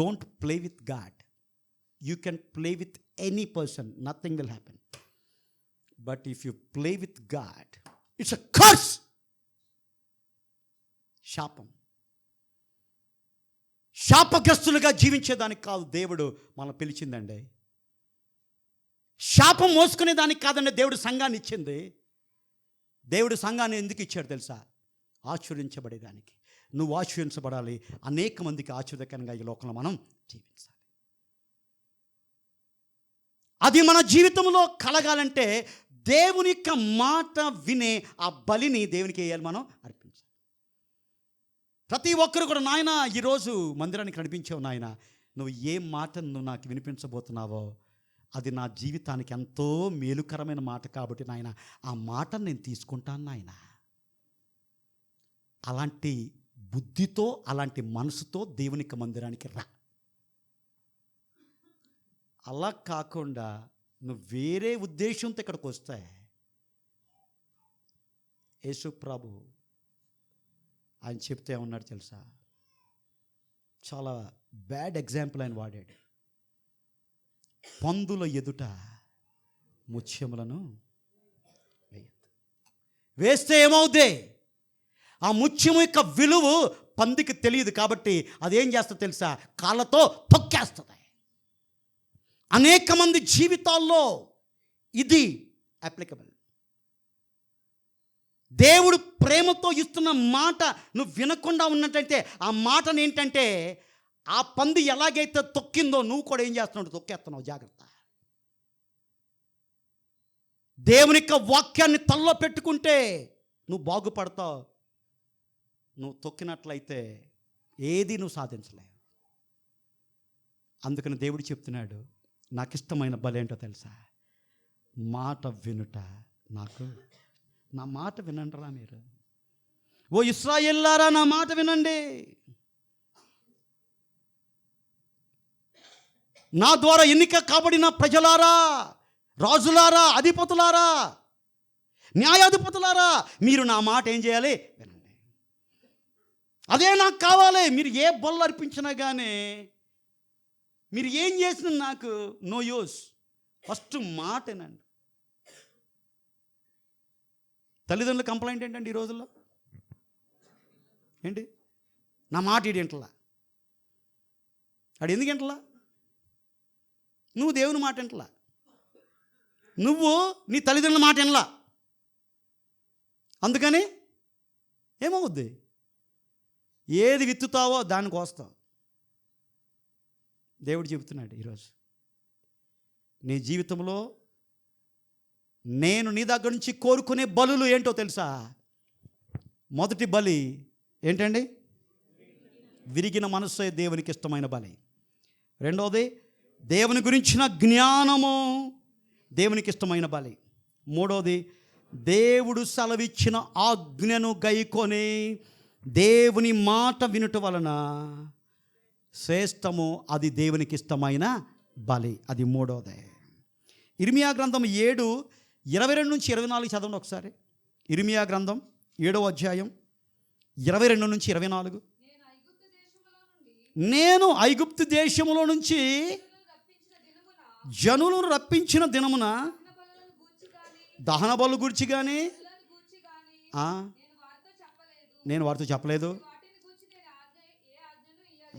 Don't play with God. You can play with any person, nothing will happen. But if you play with God, it's a curse. శాపం. శాపగ్రస్తులుగా జీవించేదానికి కాదు దేవుడు మనం పిలిచిందండి. శాపం మోసుకునే దానికి కాదండి దేవుడు సంఘాన్ని ఇచ్చింది. దేవుడు సంఘాన్ని ఎందుకు ఇచ్చాడు తెలుసా? ఆశీర్వదించబడేదానికి. నువ్వు ఆశీర్వించబడాలి, అనేక మందికి ఆశీర్వదకరంగా ఈ లోకంలో మనం జీవించాలి. అది మన జీవితంలో కలగాలంటే దేవుని యొక్క మాట వినే ఆ బలిని దేవునికి వేయాలి, మనం అర్పించాలి. ప్రతి ఒక్కరు కూడా నాయన ఈరోజు మందిరానికి నడిపించావు నాయన, నువ్వు ఏ మాటను నువ్వు నాకు వినిపించబోతున్నావో అది నా జీవితానికి ఎంతో మేలుకరమైన మాట కాబట్టి నాయన ఆ మాటను నేను తీసుకుంటాను నాయన. అలాంటి బుద్ధితో, అలాంటి మనసుతో దేవునికి మందిరానికి రా. అలా కాకుండా నువ్వు వేరే ఉద్దేశంతో ఇక్కడికి వస్తే, యేసు ప్రభు ఆయన చెప్తే ఉన్నాడు తెలుసా? చాలా బ్యాడ్ ఎగ్జాంపుల్ ఆయన వాడాడు. పందుల ఎదుట ముత్యములను వేయద్దు. వేస్తే ఏమవుద్ది? ఆ ముత్యము యొక్క విలువ పందికి తెలియదు కాబట్టి అదేం చేస్తుంది తెలుసా? కాళ్ళతో తొక్కేస్తుంది. అనేక మంది జీవితాల్లో ఇది అప్లికబుల్. దేవుడు ప్రేమతో ఇస్తున్న మాట నువ్వు వినకుండా ఉన్నట్టయితే ఆ మాటను ఏంటంటే ఆ పంది ఎలాగైతే తొక్కిందో నువ్వు కూడా ఏం చేస్తున్నావు? తొక్కేస్తున్నావు. జాగ్రత్త. దేవుని యొక్క వాక్యాన్ని తల్లో పెట్టుకుంటే నువ్వు బాగుపడతావు. నువ్వు తొక్కినట్లయితే ఏది నువ్వు సాధించలేవు. అందుకని దేవుడు చెప్తున్నాడు, నాకు ఇష్టమైన బలి ఏంటో తెలుసా? మాట వినుట. నా మాట వినండిరా మీరు. ఓ ఇశ్రాయేలులారా నా మాట వినండి. నా ద్వారా ఎన్నిక కాబడిన ప్రజలారా, రాజులారా, అధిపతులారా, న్యాయాధిపతులారా, మీరు నా మాట ఏం చేయాలి? వినండి. అదే నాకు కావాలి. మీరు ఏ బొల్ల అర్పించినా కానీ, మీరు ఏం చేసినా నాకు నో యూస్. ఫస్ట్ మాట వినండి. తల్లిదండ్రుల కంప్లైంట్ ఏంటండి ఈ రోజుల్లో? ఏంటి? నా మాట ఇటు ఇంటలా. అడు ఎందుకు ఇంటలా? నువ్వు దేవుని మాట ఇంటలా. నువ్వు నీ తల్లిదండ్రుల మాట వినలా. అందుకని ఏమవుద్ది? ఏది విత్తుతావో దాన్ని కోస్తావు. దేవుడు చెబుతున్నాడు ఈరోజు, నీ జీవితంలో నేను నీ దగ్గర నుంచి కోరుకునే బలులు ఏంటో తెలుసా? మొదటి బలి ఏంటండి? విరిగిన మనస్సే దేవునికి ఇష్టమైన బలి. రెండవది దేవుని గురించిన జ్ఞానము దేవునికి ఇష్టమైన బలి. మూడోది, దేవుడు సెలవిచ్చిన ఆజ్ఞను గైకొని దేవుని మాట వినుట వలన శ్రేష్టము, అది దేవునికి ఇష్టమైన బలి. అది మూడోదే. ఇర్మియా గ్రంథం 7:22-24 చదవండి ఒకసారి. ఇర్మియా గ్రంథం 7వ అధ్యాయం 22-24. నేను ఐగుప్తు దేశములో నుంచి జనులను రప్పించిన దినమున దహన బలు గురించి కానీ నేను వారితో చెప్పలేదు,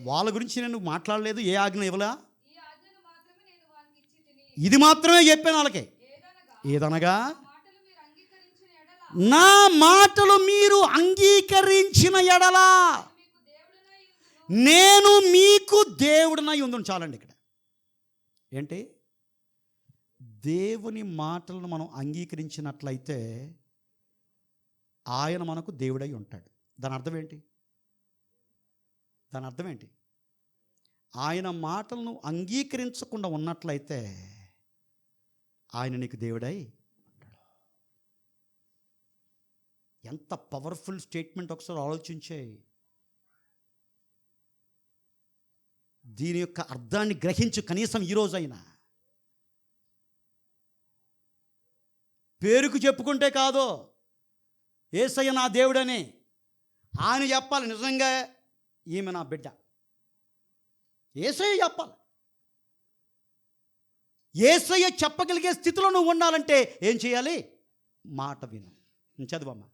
వాళ్ళ గురించి నేను మాట్లాడలేదు, ఏ ఆజ్ఞ ఇవ్వలా, ఇది మాత్రమే చెప్పాను వాళ్ళకి. ఏదనగా నా మాటలు మీరు అంగీకరించిన ఎడలా నేను మీకు దేవుడినై ఉందును. చాలండి. ఇక్కడ ఏంటి? దేవుని మాటలను మనం అంగీకరించినట్లయితే ఆయన మనకు దేవుడై ఉంటాడు. దాని అర్థం ఏంటి? ఆయన మాటలను అంగీకరించకుండా ఉన్నట్లయితే ఆయన నీకు దేవుడై ఉంటాడు. ఎంత పవర్ఫుల్ స్టేట్మెంట్ ఒకసారి ఆలోచించే. దీని యొక్క అర్థాన్ని గ్రహించు కనీసం ఈరోజైనా. పేరుకు చెప్పుకుంటే కాదు, యేసయ్య నా దేవుడని ఆయన చెప్పాలి. నిజంగా ఈమె నా బిడ్డ, యేసయ్య చెప్పాలి. యేసయ్య చెప్పగలిగే స్థితిలో నువ్వు ఉండాలంటే ఏం చేయాలి? మాట విను. చదువమ్మా.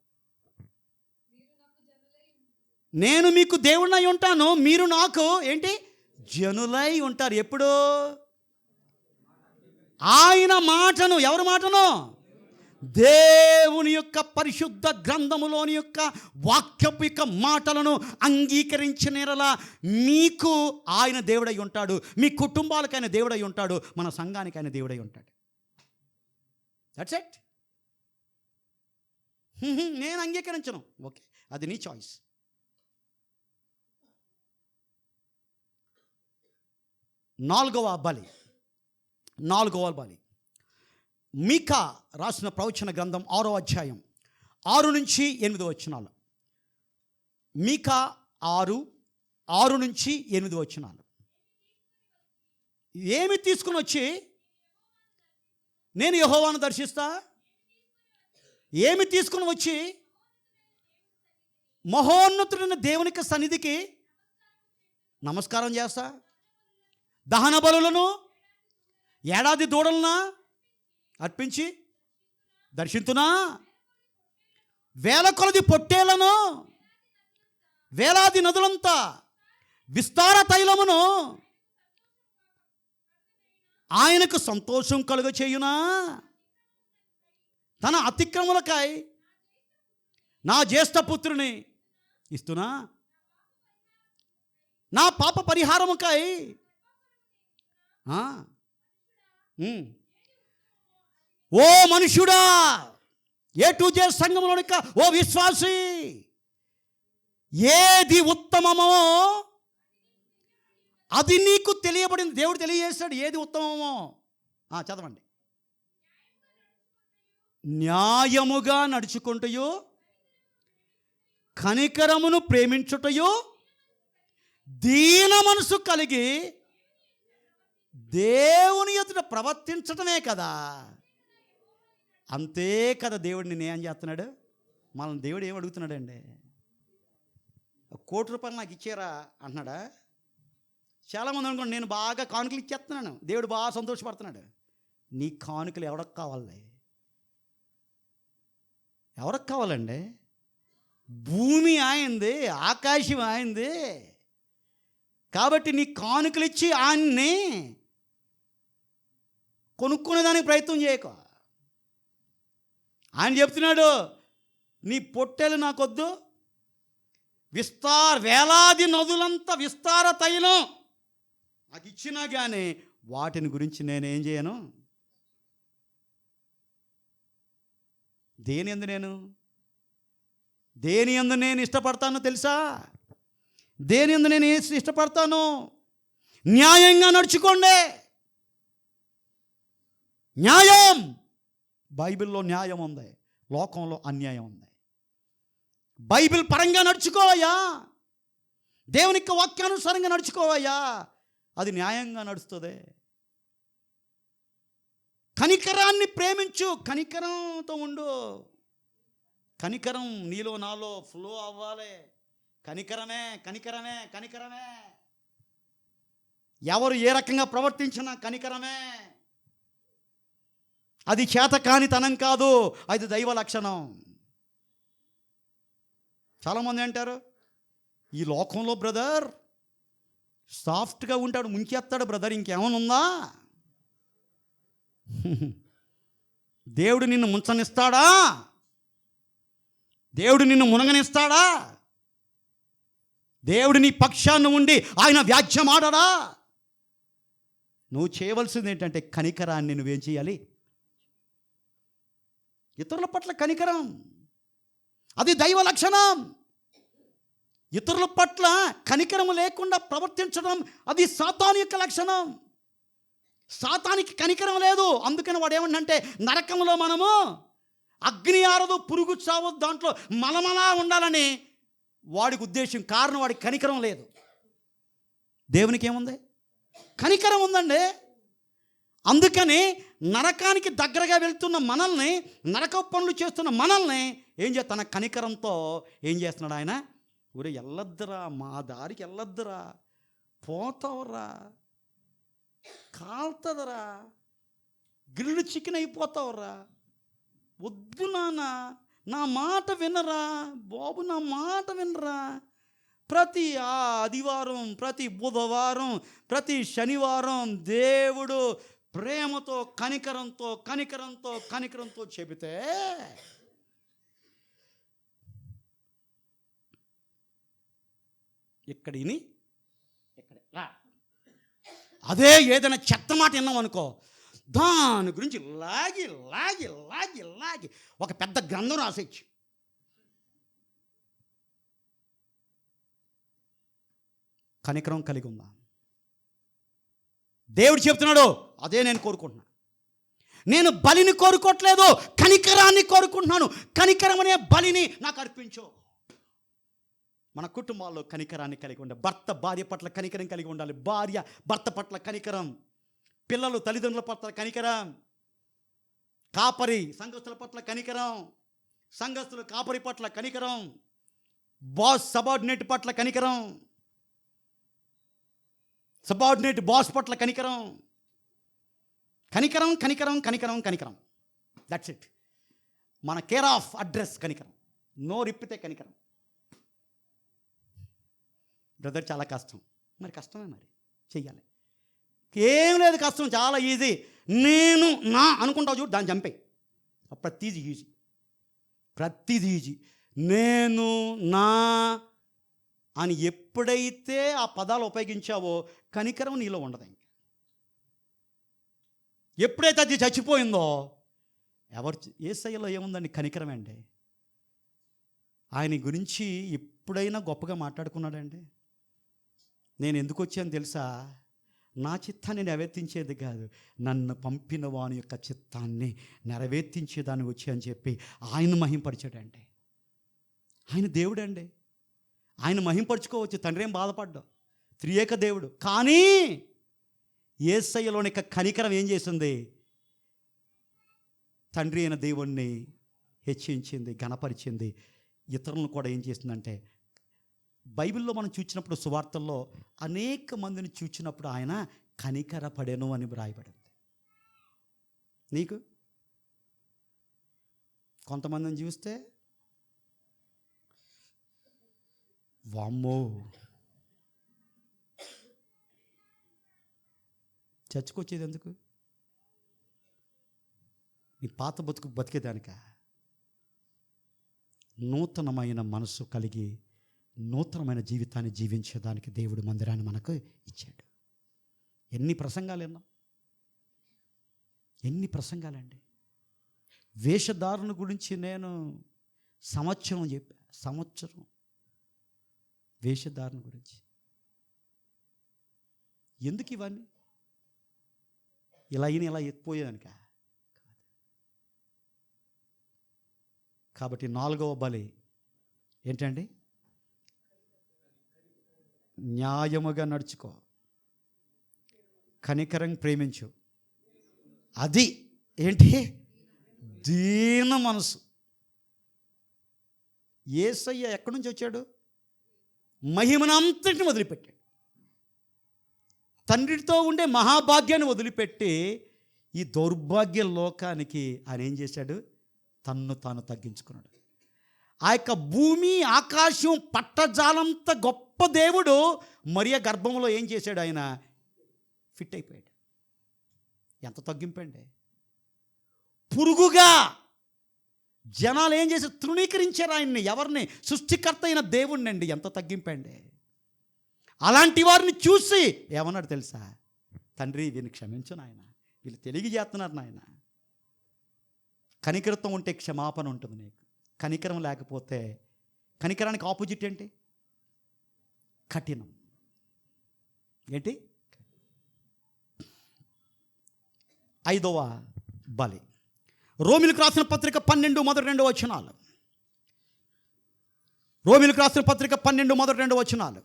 నేను మీకు దేవుడినై ఉంటాను, మీరు నాకు ఏంటి? జనులై ఉంటారు. ఎప్పుడు? ఆయన మాటను, ఎవరి మాటను? దేవుని యొక్క పరిశుద్ధ గ్రంథములోని యొక్క వాక్యపు యొక్క మాటలను అంగీకరించినలా మీకు ఆయన దేవుడై ఉంటాడు, మీ కుటుంబాలకు ఆయన దేవుడై ఉంటాడు, మన సంఘానికి ఆయన దేవుడై ఉంటాడు. That's it. నేను అంగీకరించను, ఓకే, అది నీ చాయిస్. నాలుగవ బలి. మీకా రాసిన ప్రవచన గ్రంథం 6వ అధ్యాయం 6-8 వచనాలు. మీకా 6-8 వచనాలు. ఏమి తీసుకుని వచ్చి నేను యెహోవాను దర్శిస్తా? ఏమి తీసుకుని వచ్చి మహోన్నతుడైన దేవునికి సన్నిధికి నమస్కారం చేస్తా? దహన బలులను, ఏడాది దూడలను అర్పించి దర్శింతునా? వేల కొలది పొట్టేలను, వేలాది నదులంతా విస్తార తైలమును ఆయనకు సంతోషం కలుగ చేయునా? తన అతిక్రమలకై నా జ్యేష్ఠపుత్రుని ఇస్తున్నా? నా పాప పరిహారముకై ఓ మనుష్యుడా, A-Z సంఘములోని ఓ విశ్వాసి, ఏది ఉత్తమమో అది నీకు తెలియబడింది. దేవుడు తెలియజేస్తాడు ఏది ఉత్తమమో. చదవండి. న్యాయముగా నడుచుకుంటయో, కనికరమును ప్రేమించుటయో, దీన మనసు కలిగి దేవుని ఎదుట ప్రవర్తించటమే కదా. అంతే కదా. దేవుడిని నేనేం చేస్తున్నాడు? మనల్ని దేవుడు ఏం అడుగుతున్నాడండి? ₹1,00,00,000 నాకు ఇచ్చారా అంటున్నాడా? చాలామంది అనుకోండి, నేను బాగా కానుకలు ఇచ్చేస్తున్నాను, దేవుడు బాగా సంతోషపడుతున్నాడు. నీ కానుకలు ఎవరికి కావాలి? ఎవరికి కావాలండి? భూమి ఆయనది, ఆకాశం ఆయనది. కాబట్టి నీ కానుకలు ఇచ్చి ఆయన్ని కొనుక్కునేదానికి ప్రయత్నం చేయకు. ఆయన చెప్తున్నాడు, నీ పొట్టేలు నాకొద్దు, వేలాది నదులంతా విస్తార తైలం నాకు ఇచ్చినా కానీ వాటిని గురించి నేనేం చేయను. దేని యందు నేను ఇష్టపడతానో తెలుసా? దేని యందు నేను ఇష్టపడతాను? న్యాయంగా నడుచుకోండి. న్యాయం. బైబిల్లో న్యాయం ఉంది, లోకంలో అన్యాయం ఉంది. బైబిల్ పరంగా నడుచుకోవయ్యా, దేవుని యొక్క వాక్యానుసారంగా నడుచుకోవయ్యా, అది న్యాయంగా నడుస్తుంది. కనికరాన్ని ప్రేమించు, కనికరంతో ఉండు. కనికరం నీలో నాలో ఫ్లో అవ్వాలి. కనికరమే కనికరమే కనికరమే. ఎవరు ఏ రకంగా ప్రవర్తించినా కనికరమే. అది చేతకానితనం కాదు, అది దైవ లక్షణం. చాలామంది అంటారు, ఈ లోకంలో బ్రదర్ సాఫ్ట్గా ఉంటాడు, ముంచేస్తాడు బ్రదర్, ఇంకేమైనా ఉందా? దేవుడు నిన్ను ముంచనిస్తాడా? దేవుడు నిన్ను మునగనిస్తాడా? దేవుడు నీ పక్షాన్ని ఉండి ఆయన వ్యాజ్యమాడడా? నువ్వు చేయవలసింది ఏంటంటే కనికరాన్ని నువ్వేం చేయాలి? ఇతరుల పట్ల కనికరం, అది దైవ లక్షణం. ఇతరుల పట్ల కనికరం లేకుండా ప్రవర్తించడం అది సాతాను యొక్క లక్షణం. సాతానికి కనికరం లేదు. అందుకని వాడు ఏమంటే, నరకంలో మనము అగ్ని ఆరదు, పురుగు చావదు, దాంట్లో మలమలా ఉండాలని వాడికి ఉద్దేశం. కారణం వాడికి కనికరం లేదు. దేవునికి ఏముంది? కనికరం ఉందండి. అందుకని నరకానికి దగ్గరగా వెళ్తున్న మనల్ని, నరక పనులు చేస్తున్న మనల్ని ఏం చేస్తా, తన కనికరంతో ఏం చేస్తున్నాడు ఆయన? ఊరే వెళ్ళొద్దురా, మా దారికి వెళ్ళొద్దురా, పోతావురా, కాల్తదరా, గ్రిల్డ్ చికెన్ అయిపోతావురా, వద్దు నాన్న, నా మాట వినరా బాబు, నా మాట వినరా. ప్రతి ఆదివారం, ప్రతి బుధవారం, ప్రతి శనివారం దేవుడు ప్రేమతో కనికరంతో కనికరంతో కనికరంతో చెబితే ఇక్కడ విని ఇక్కడ రా. అదే ఏదైనా చెత్త మాట విన్నాం అనుకో, దాని గురించి లాగి లాగి లాగి లాగి ఒక పెద్ద గ్రంథం రాసేచ్చు. కనికరం కలిగి ఉందా? దేవుడు చెప్తున్నాడు, అదే నేను కోరుకుంటున్నాను. నేను బలిని కోరుకోవట్లేదు, కనికరాన్ని కోరుకుంటున్నాను. కనికరం అనే బలిని నాకు అర్పించు. మన కుటుంబాల్లో కనికరాన్ని కలిగి ఉండాలి. భర్త భార్య పట్ల కనికరం కలిగి ఉండాలి, భార్య భర్త పట్ల కనికరం, పిల్లలు తల్లిదండ్రుల పట్ల కనికరం, కాపరి సంఘస్థుల పట్ల కనికరం, సంఘస్థులు కాపరి పట్ల కనికరం, బాస్ సబార్డినేట్ పట్ల కనికరం, సబార్డినేట్ బాస్ పట్ల కనికరం. కనికరం కనికరం కనికరం కనికరం, దట్స్ ఇట్. మన కేర్ ఆఫ్ అడ్రస్ కనికరం. నోరిప్పితే కనికరం. బ్రదర్ చాలా కష్టం. మరి కష్టమే, మరి చెయ్యాలి. ఏం లేదు, కష్టం చాలా ఈజీ. నేను నా అనుకుంటావు చూడు, దాన్ని చంపే. ప్రతిదీ ఈజీ, ప్రతిదీ ఈజీ. నేను నా అని ఎప్పుడైతే ఆ పదాలు ఉపయోగించావో కనికరం నీలో ఉండదు. ఇంకా ఎప్పుడైతే అది చచ్చిపోయిందో, యేసయ్యలో ఏముందండి? కనికరం అండి. ఆయన గురించి ఎప్పుడైనా గొప్పగా మాట్లాడుకున్నాడండి? నేను ఎందుకు వచ్చాను తెలుసా? నా చిత్తాన్ని నెరవేర్తించేది కాదు, నన్ను పంపిన వాని యొక్క చిత్తాన్ని నెరవేర్తించేదాన్ని వచ్చి అని చెప్పి ఆయన మహింపరిచాడండి. ఆయన దేవుడండి, ఆయన మహింపరుచుకోవచ్చు. తండ్రి ఏం బాధపడ్డా, త్రియేక దేవుడు. కానీ యేసయ్యలోని యొక్క కనికరం ఏం చేసింది? తండ్రి అయిన దేవుణ్ణి హెచ్చించింది, ఘనపరిచింది. ఇతరులను కూడా ఏం చేసిందంటే, బైబిల్లో మనం చూసినప్పుడు, సువార్తల్లో అనేక మందిని చూసినప్పుడు ఆయన కనికరపడెను అని వ్రాయబడింది. నీకు కొంతమందిని చూస్తే వామ్మో, చచ్చుకొచ్చేది ఎందుకు? నీ పాత బతికేదానిక? నూతనమైన మనసు కలిగి నూతనమైన జీవితాన్ని జీవించేదానికి దేవుడు మందిరాన్ని మనకు ఇచ్చాడు. ఎన్ని ప్రసంగాలు విన్నాం, ఎన్ని ప్రసంగాలండి. వేషధారణ గురించి నేను సంవత్సరం వేషధారణ గురించి. ఎందుకు ఇవన్నీ? ఇలా ఎత్తిపోయేదానిక? కాబట్టి 4వ బలి ఏంటండి? న్యాయముగా నడుచుకో, కనికరం ప్రేమించు. అది ఏంటి? దీన మనసు. యేసయ్య ఎక్కడి నుంచి వచ్చాడు? మహిమనంతటిని వదిలిపెట్టాడు. తండ్రితో ఉండే మహాభాగ్యాన్ని వదిలిపెట్టి ఈ దౌర్భాగ్య లోకానికి ఆయన ఏం చేశాడు? తన్ను తాను తగ్గించుకున్నాడు. ఆ యొక్క భూమి ఆకాశం పట్టజాలంత గొప్ప దేవుడు మరియ గర్భంలో ఏం చేశాడు? ఆయన ఫిట్ అయిపోయాడు. ఎంత తగ్గింపండి! పురుగుగా జనాలు ఏం చేసి తృణీకరించారు ఆయన్ని. ఎవరిని? సృష్టికర్త అయిన దేవుణ్ణి అండి. ఎంత తగ్గింపండి! అలాంటి వారిని చూసి ఏమన్నాడు తెలుసా? తండ్రి, వీరిని క్షమించు నాయన, వీళ్ళు తెలియజేస్తున్నారు నాయన. కనికరత్వం ఉంటే క్షమాపణ ఉంటుంది నీకు. కనికరం లేకపోతే, కనికరానికి ఆపోజిట్ ఏంటి? కఠినం. ఏంటి? 5వ బలి. రోమిలకు రాసిన పత్రిక 12 మొదటి 2 వచనాలు. రోమిలకు రాసిన పత్రిక 12 మొదటి 2 వచనాలు.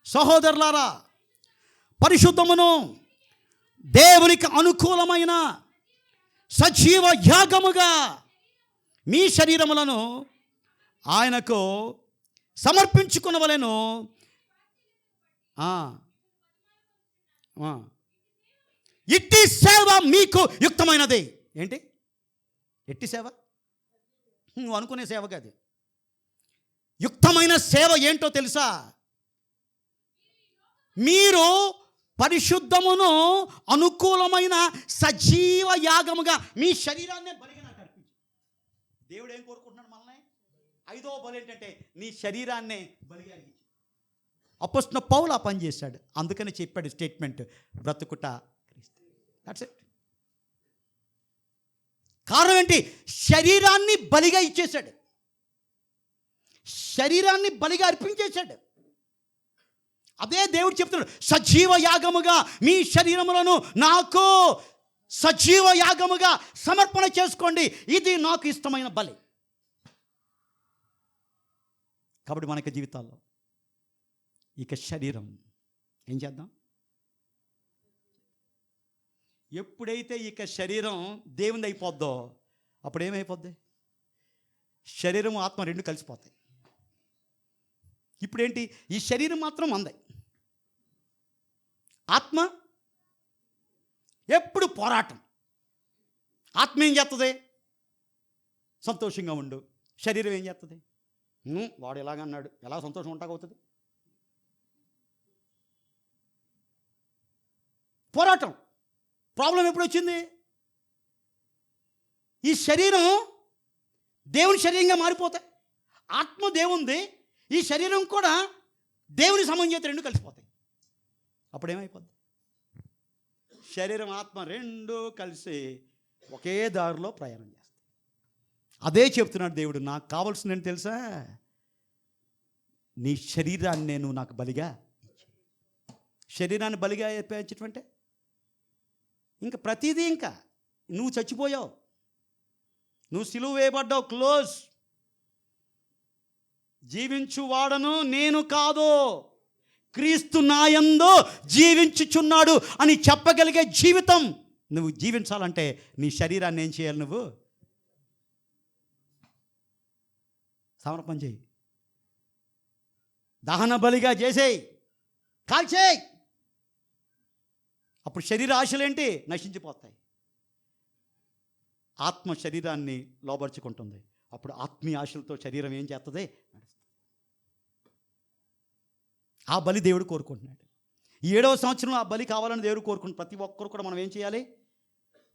సహోదరులారా, పరిశుద్ధమును దేవునికి అనుకూలమైన సజీవ యాగముగా మీ శరీరములను ఆయనకు సమర్పించుకునవలెను. ఇట్టి సేవ మీకు యుక్తమైనది. ఏంటి? ఎట్టి సేవ? నువ్వు అనుకునే సేవ కాదు. యుక్తమైన సేవ ఏంటో తెలుసా? మీరు పరిశుద్ధమును అనుకూలమైన సజీవ యాగముగా మీ శరీరాన్నే బలిగా నాకు అర్పించు. దేవుడు ఏం కోరుకుంటున్నాడు మనల్ని? 5వ బలి ఏంటంటే నీ శరీరాన్నే బలిగా అర్పించు. అపోస్తలుడైన పౌలు ఆ పని చేశాడు. అందుకని చెప్పాడు స్టేట్మెంట్, బ్రతుకుట క్రీస్తు. That's it. కారణం ఏంటి? శరీరాన్ని బలిగా ఇచ్చేశాడు. శరీరాన్ని బలిగా అర్పించేశాడు. అదే దేవుడు చెప్తున్నాడు, సజీవ యాగముగా మీ శరీరములను నాకు సజీవ యాగముగా సమర్పణ చేసుకోండి, ఇది నాకు ఇష్టమైన బలి. కాబట్టి మనకి జీవితాల్లో ఇక శరీరం ఏం చేద్దాం? ఎప్పుడైతే ఇక శరీరం దేవుని అయిపోద్దో అప్పుడు ఏమైపోద్ది? శరీరం ఆత్మ రెండు కలిసిపోతాయి. ఇప్పుడేంటి? ఈ శరీరం మాత్రం అందే, ఆత్మ ఎప్పుడు పోరాటం. ఆత్మ ఏం చేస్తుంది? సంతోషంగా ఉండు. శరీరం ఏం చేస్తుంది? వాడు ఎలాగన్నాడు, ఎలా సంతోషం ఉంటాగవుతుంది? పోరాటం. ప్రాబ్లం ఎప్పుడు వచ్చింది? ఈ శరీరం దేవుని శరీరంగా మారిపోతాయి. ఆత్మ దేవుంది, ఈ శరీరం కూడా దేవుని సంబంధించేత రెండు కలిసిపోతాయి. అప్పుడు ఏమైపోద్ది? శరీరం ఆత్మ రెండు కలిసి ఒకే దారిలో ప్రయాణం చేస్తాయి. అదే చెప్తున్నాడు దేవుడు, నాకు కావాల్సిందని తెలుసా? నీ శరీరాన్ని నేను నాకు బలిగా. శరీరాన్ని బలిగా ఏర్పరచడం అంటే ఇంకా ప్రతిదీ, ఇంకా నువ్వు చచ్చిపోయావు, నువ్వు సిలువ వేయబడ్డావు, క్లోజ్. జీవించువాడను నేను కాదు, క్రీస్తు నాయందు జీవించుచున్నాడు అని చెప్పగలిగే జీవితం నువ్వు జీవించాలంటే నీ శరీరాన్ని ఏం చేయాలి? నువ్వు సమర్పణ చేయి, దహన బలిగా చేసేయి, కాల్చేయి. అప్పుడు శరీర ఆశలేంటి? నశించిపోతాయి. ఆత్మ శరీరాన్ని లోబర్చుకుంటుంది. అప్పుడు ఆత్మీయ ఆశలతో శరీరం ఏం చేస్తుంది? ఆ బలి దేవుడు కోరుకుంటున్నాడు. ఈ 7వ సంవత్సరంలో ఆ బలి కావాలని దేవుడు కోరుకుంటున్నాడు. ప్రతి ఒక్కరు కూడా మనం ఏం చేయాలి?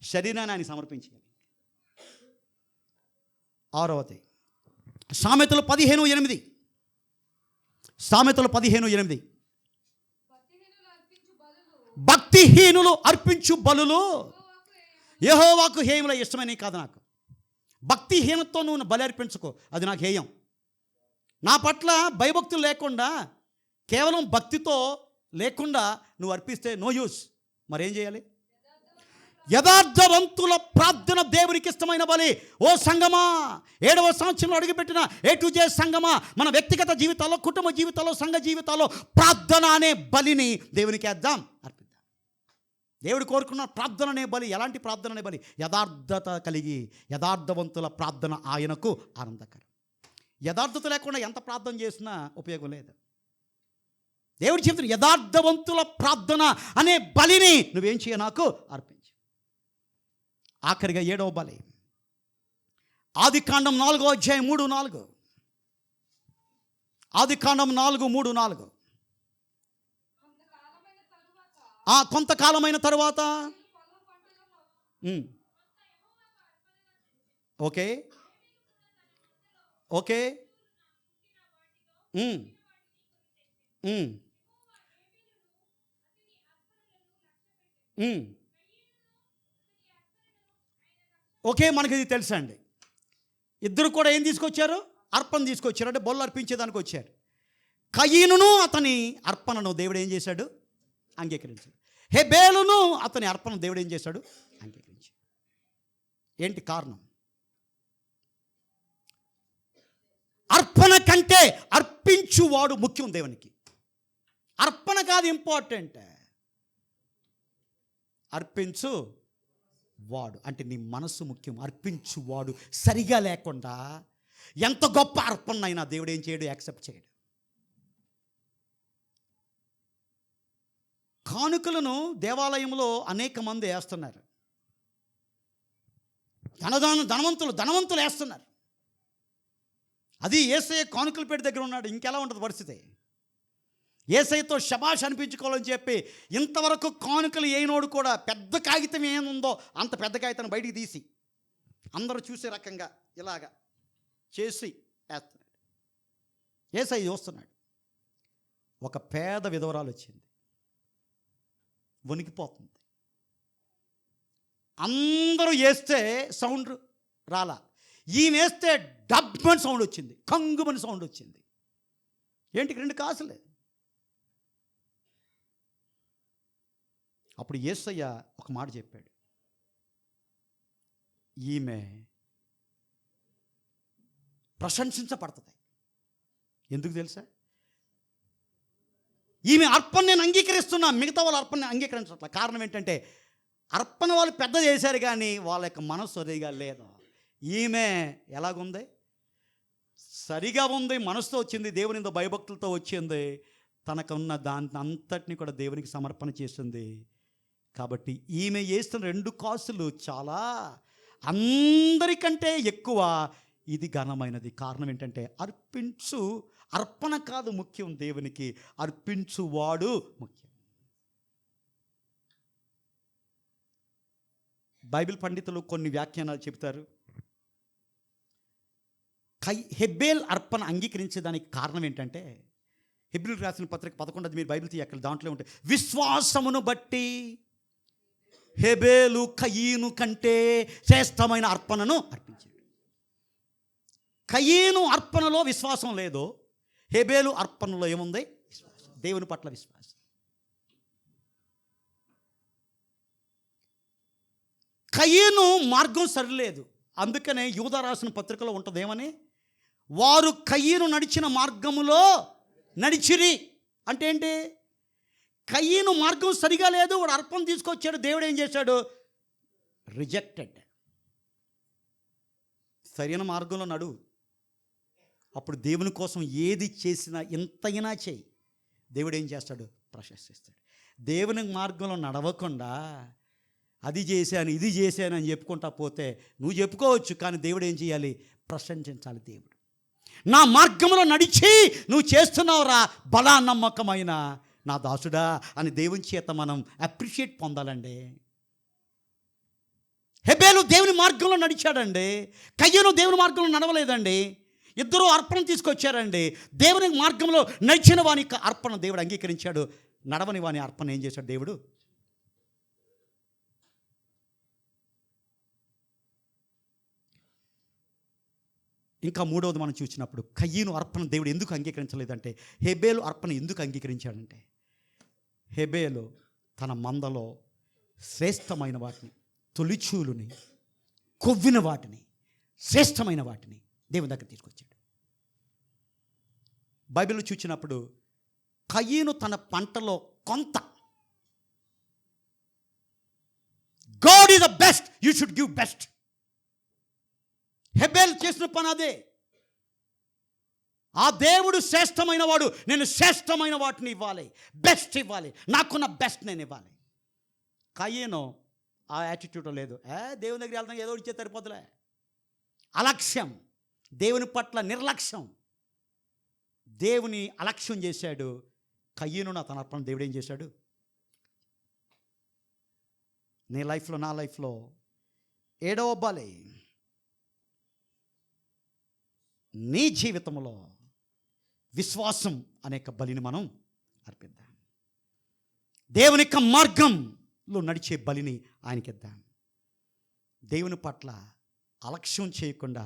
శరీరాన్ని ఆయన సమర్పించాలి. 6వది సామెతలు 15:8. సామెతలు 15:8. భక్తిహీనులు అర్పించు బలులు యెహోవాకు హేయముల ఇష్టమని కాదు. నాకు భక్తిహీనతో నువ్వు బలి అర్పించుకో, అది నాకు హేయం. నా పట్ల భయభక్తులు లేకుండా, కేవలం భక్తితో లేకుండా నువ్వు అర్పిస్తే నో యూస్. మరేం చేయాలి? యథార్థవంతుల ప్రార్థన దేవునికి ఇష్టమైన బలి. ఓ సంగమా, 7వ సంవత్సరంలో అడుగుపెట్టిన A-Z సంగమా, మన వ్యక్తిగత జీవితాల్లో, కుటుంబ జీవితాల్లో, సంఘ జీవితాల్లో ప్రార్థన అనే బలిని దేవునికి వేద్దాం, అర్పిద్దాం. దేవుడు కోరుకున్న ప్రార్థన అనే బలి. ఎలాంటి ప్రార్థన అనే బలి? యథార్థత కలిగి యథార్థవంతుల ప్రార్థన ఆయనకు ఆనందకరం. యథార్థత లేకుండా ఎంత ప్రార్థన చేసినా ఉపయోగం లేదు. దేవుడు చెప్తున్న యథార్థవంతుల ప్రార్థన అనే బలిని నువ్వేం చేయ, నాకు అర్పించు. ఆఖరిగా 7వ బలి, ఆదికాండం 4వ అధ్యాయం 3-4. ఆదికాండం 4:3-4. కొంతకాలమైన తరువాత ఓకే ఓకే ఓకే, మనకి ఇది తెలుసా అండి. ఇద్దరు కూడా ఏం తీసుకొచ్చారు? అర్పణ తీసుకొచ్చారు. అంటే బొల్లు అర్పించేదానికి వచ్చారు. కయీనును అతని అర్పణను దేవుడు ఏం చేశాడు? అంగీకరించాడు. హెబేలును అతని అర్పణ దేవుడు ఏం చేశాడు? అంగీకరించాడు. ఏంటి కారణం? అర్పణ కంటే అర్పించువాడు ముఖ్యం దేవునికి. అర్పణ కాదు ఇంపార్టెంట్, అర్పించు వాడు అంటే నీ మనసు ముఖ్యం. అర్పించువాడు సరిగా లేకుండా ఎంత గొప్ప అర్పణ అయినా దేవుడు ఏం చేయడు? యాక్సెప్ట్ చేయడు. కానుకలను దేవాలయంలో అనేక మంది వేస్తున్నారు. ధనవంతులు వేస్తున్నారు. అది యేసయ్య కానుకల పేట దగ్గర ఉన్నాడు. ఇంకెలా ఉంటుంది పరిస్థితి? యేసయ్యతో శబాష్ అనిపించుకోవాలని చెప్పి ఇంతవరకు కానుకలు ఏనోడు కూడా పెద్ద కాగితం ఏముందో అంత పెద్ద కాగితాన్ని బయటికి తీసి అందరూ చూసే రకంగా ఇలాగా చేసి వేస్తున్నాడు. యేసయ్య చూస్తున్నాడు. ఒక పేద విధవరాలు వచ్చింది, వణికిపోతుంది. అందరూ వేస్తే సౌండ్ రాలా, ఈయన వేస్తే డబ్బని సౌండ్ వచ్చింది, కంగుమని సౌండ్ వచ్చింది. ఏంటి? 2 కాసులే. అప్పుడు యేసయ్య ఒక మాట చెప్పాడు, ఈమె ప్రశంసించబడుతుంది. ఎందుకు తెలుసా? ఈమె అర్పణ నేను అంగీకరిస్తున్నా, మిగతా వాళ్ళ అర్పణ అంగీకరించట్ల. కారణం ఏంటంటే అర్పణ వాళ్ళు పెద్ద చేశారు కానీ వాళ్ళ యొక్క మనసు సరిగా లేదు. ఈమె ఎలాగుంది? సరిగా ఉంది, మనసుతో వచ్చింది, దేవునితో భయభక్తులతో వచ్చింది, తనకున్న దాని అంతటిని కూడా దేవునికి సమర్పణ చేసింది. కాబట్టి ఈమె చేస్తున్న 2 కాసులు చాలా అందరికంటే ఎక్కువ, ఇది ఘనమైనది. కారణం ఏంటంటే అర్పణ కాదు ముఖ్యం దేవునికి, అర్పించువాడు ముఖ్యం. బైబిల్ పండితులు కొన్ని వ్యాఖ్యానాలు చెబుతారు. హెబేల్ అర్పణ అంగీకరించేదానికి కారణం ఏంటంటే, హెబ్రీయులకు రాసిన పత్రిక 11 మీరు బైబిల్ తీయక్కడ దాంట్లో ఉంటాయి. విశ్వాసమును బట్టి హెబేలు కయీను కంటే శ్రేష్టమైన అర్పణను అర్పించాడు. కయీను అర్పణలో విశ్వాసం లేదు, హెబేలు అర్పణలో ఏముంది? విశ్వాసం, దేవుని పట్ల విశ్వాసం. కయీను మార్గం సరిలేదు. అందుకనే యూదా రాసిన పత్రికలో ఉంటుంది ఏమని? వారు కయీను నడిచిన మార్గములో నడిచిరి. అంటే ఏంటి? కయీను మార్గం సరిగా లేదు, వాడు అర్పణ తీసుకొచ్చాడు, దేవుడు ఏం చేశాడు? రిజెక్టెడ్. సరైన మార్గంలో నడువు, అప్పుడు దేవుని కోసం ఏది చేసినా ఎంతైనా చేయి, దేవుడు ఏం చేస్తాడు? ప్రశంసిస్తాడు. దేవుని మార్గంలో నడవకుండా అది చేశాను ఇది చేశాను అని చెప్పుకుంటా పోతే నువ్వు చెప్పుకోవచ్చు, కానీ దేవుడు ఏం చేయాలి? ప్రశంసించాలి. దేవుడు నా మార్గంలో నడిచి నువ్వు చేస్తున్నావురా బలా నమ్మకమైన నా దాసుడా అని దేవుని చేత మనం అప్రిషియేట్ పొందాలండి. హెబేలు దేవుని మార్గంలో నడిచాడండి, కయ్యను దేవుని మార్గంలో నడవలేదండి. ఇద్దరూ అర్పణ తీసుకొచ్చారండి. దేవుని మార్గంలో నడిచిన వాని అర్పణ దేవుడు అంగీకరించాడు, నడవని వాని అర్పణ ఏం చేశాడు దేవుడు? ఇంకా 3వది మనం చూసినప్పుడు కయ్యను అర్పణ దేవుడు ఎందుకు అంగీకరించలేదంటే, హెబేలు అర్పణ ఎందుకు అంగీకరించాడంటే, హెబేలు తన మందలో శ్రేష్టమైన వాటిని తొలిచూలుని, కొవ్విన వాటిని, శ్రేష్టమైన వాటిని దేవుని దగ్గర తీసుకొచ్చాడు. బైబిల్లో చూసినప్పుడు కయీను తన పంటలో కొంత, God is the best, you should give best. హెబెల్ చేసిన పని అదే. ఆ దేవుడు శ్రేష్టమైన వాడు, నేను శ్రేష్టమైన వాటిని ఇవ్వాలి, బెస్ట్ ఇవ్వాలి, నాకున్న బెస్ట్ నేను ఇవ్వాలి. కయీను ఆ యాటిట్యూడ్ లేదు. దేవుని దగ్గర వెళ్తాం, ఏదో ఇచ్చే సరిపోతులే. అలక్ష్యం, దేవుని పట్ల నిర్లక్ష్యం. దేవుని అలక్ష్యం చేశాడు కయీను. తన అర్పణ దేవుడు ఏం చేశాడు? నీ లైఫ్లో, నా లైఫ్లో 7వ బలి, నీ జీవితంలో విశ్వాసం అనేక బలిని మనం అర్పిద్దాం. దేవుని యొక్క మార్గంలో నడిచే బలిని ఆయనకిద్దాం. దేవుని పట్ల అలక్ష్యం చేయకుండా,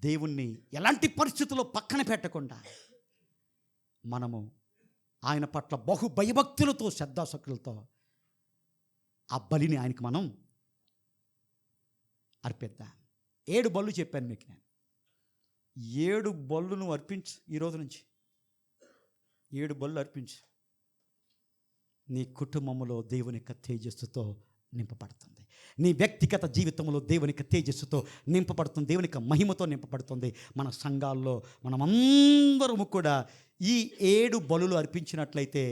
దేవుణ్ణి ఎలాంటి పరిస్థితుల్లో పక్కన పెట్టకుండా మనము ఆయన పట్ల బహు భయభక్తులతో, శ్రద్ధాశక్తులతో ఆ బలిని ఆయనకి మనం అర్పిద్దాం. 7 బళ్ళు చెప్పాను మీకు నేను. 7 బళ్ళు నువ్వు అర్పించు. ఈరోజు నుంచి 7 బళ్ళు అర్పించు. నీ కుటుంబంలో దేవుని యొక్క తేజస్సుతో నింపబడుతుంది. నీ వ్యక్తిగత జీవితంలో దేవుని యొక్క తేజస్సుతో నింపబడుతుంది, దేవుని యొక్క మహిమతో నింపబడుతుంది. మన సంఘాల్లో మనమందరము కూడా ఈ 7 బలులు అర్పించినట్లయితే,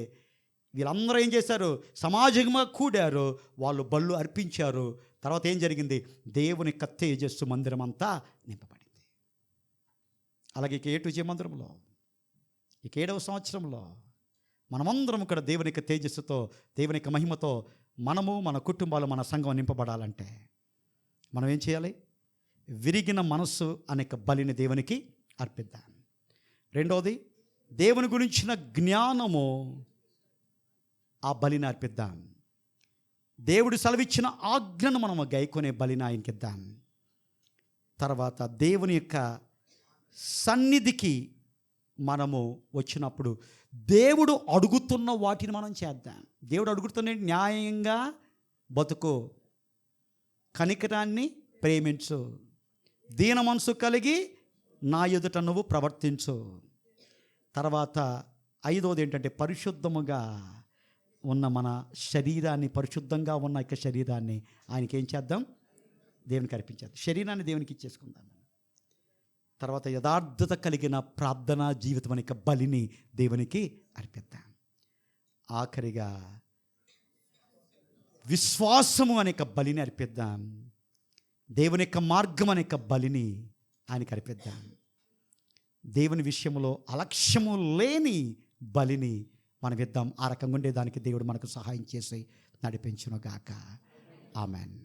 వీళ్ళందరూ ఏం చేశారు? సమాజంగా కూడారు, వాళ్ళు బళ్ళు అర్పించారు. తర్వాత ఏం జరిగింది? దేవుని యొక్క తేజస్సు మందిరం అంతా నింపబడింది. అలాగే ఇక ఏటు మందిరంలో ఇక 7వ సంవత్సరంలో మనమందరం ఇక్కడ దేవుని యొక్క తేజస్సుతో, దేవుని యొక్క మహిమతో మనము, మన కుటుంబాలు, మన సంఘం నింపబడాలంటే మనం ఏం చేయాలి? విరిగిన మనస్సు అనే బలిని దేవునికి అర్పిద్దాం. రెండవది, దేవుని గురించిన జ్ఞానము, ఆ బలిని అర్పిద్దాం. దేవుడు సెలవిచ్చిన ఆజ్ఞను మనము గైకొనే బలిని ఆయనకిద్దాం. తర్వాత దేవుని యొక్క సన్నిధికి మనము వచ్చినప్పుడు దేవుడు అడుగుతున్న వాటిని మనం చేద్దాం. దేవుడు అడుగుతున్న న్యాయంగా బతుకు, కనికరాన్ని ప్రేమించు, దీన మనసు కలిగి నా ఎదుట నువ్వు ప్రవర్తించు. తర్వాత 5వది ఏంటంటే, పరిశుద్ధముగా ఉన్న మన శరీరాన్ని, పరిశుద్ధంగా ఉన్న యొక్క శరీరాన్ని ఆయనకి ఏం చేద్దాం? దేవునికి అర్పించేద్దాం. శరీరాన్ని దేవునికి ఇచ్చేసుకుందాం. తర్వాత యథార్థత కలిగిన ప్రార్థనా జీవితం అనే బలిని దేవునికి అర్పిద్దాం. ఆఖరిగా విశ్వాసము అనే బలిని అర్పిద్దాం. దేవుని యొక్క మార్గం అనే బలిని ఆయనకి అర్పిద్దాం. దేవుని విషయంలో అలక్ష్యము లేని బలిని మనం ఇద్దాం. ఆ రకంగా ఉండేదానికి దేవుడు మనకు సహాయం చేసి నడిపించును గాక. ఆమెన్.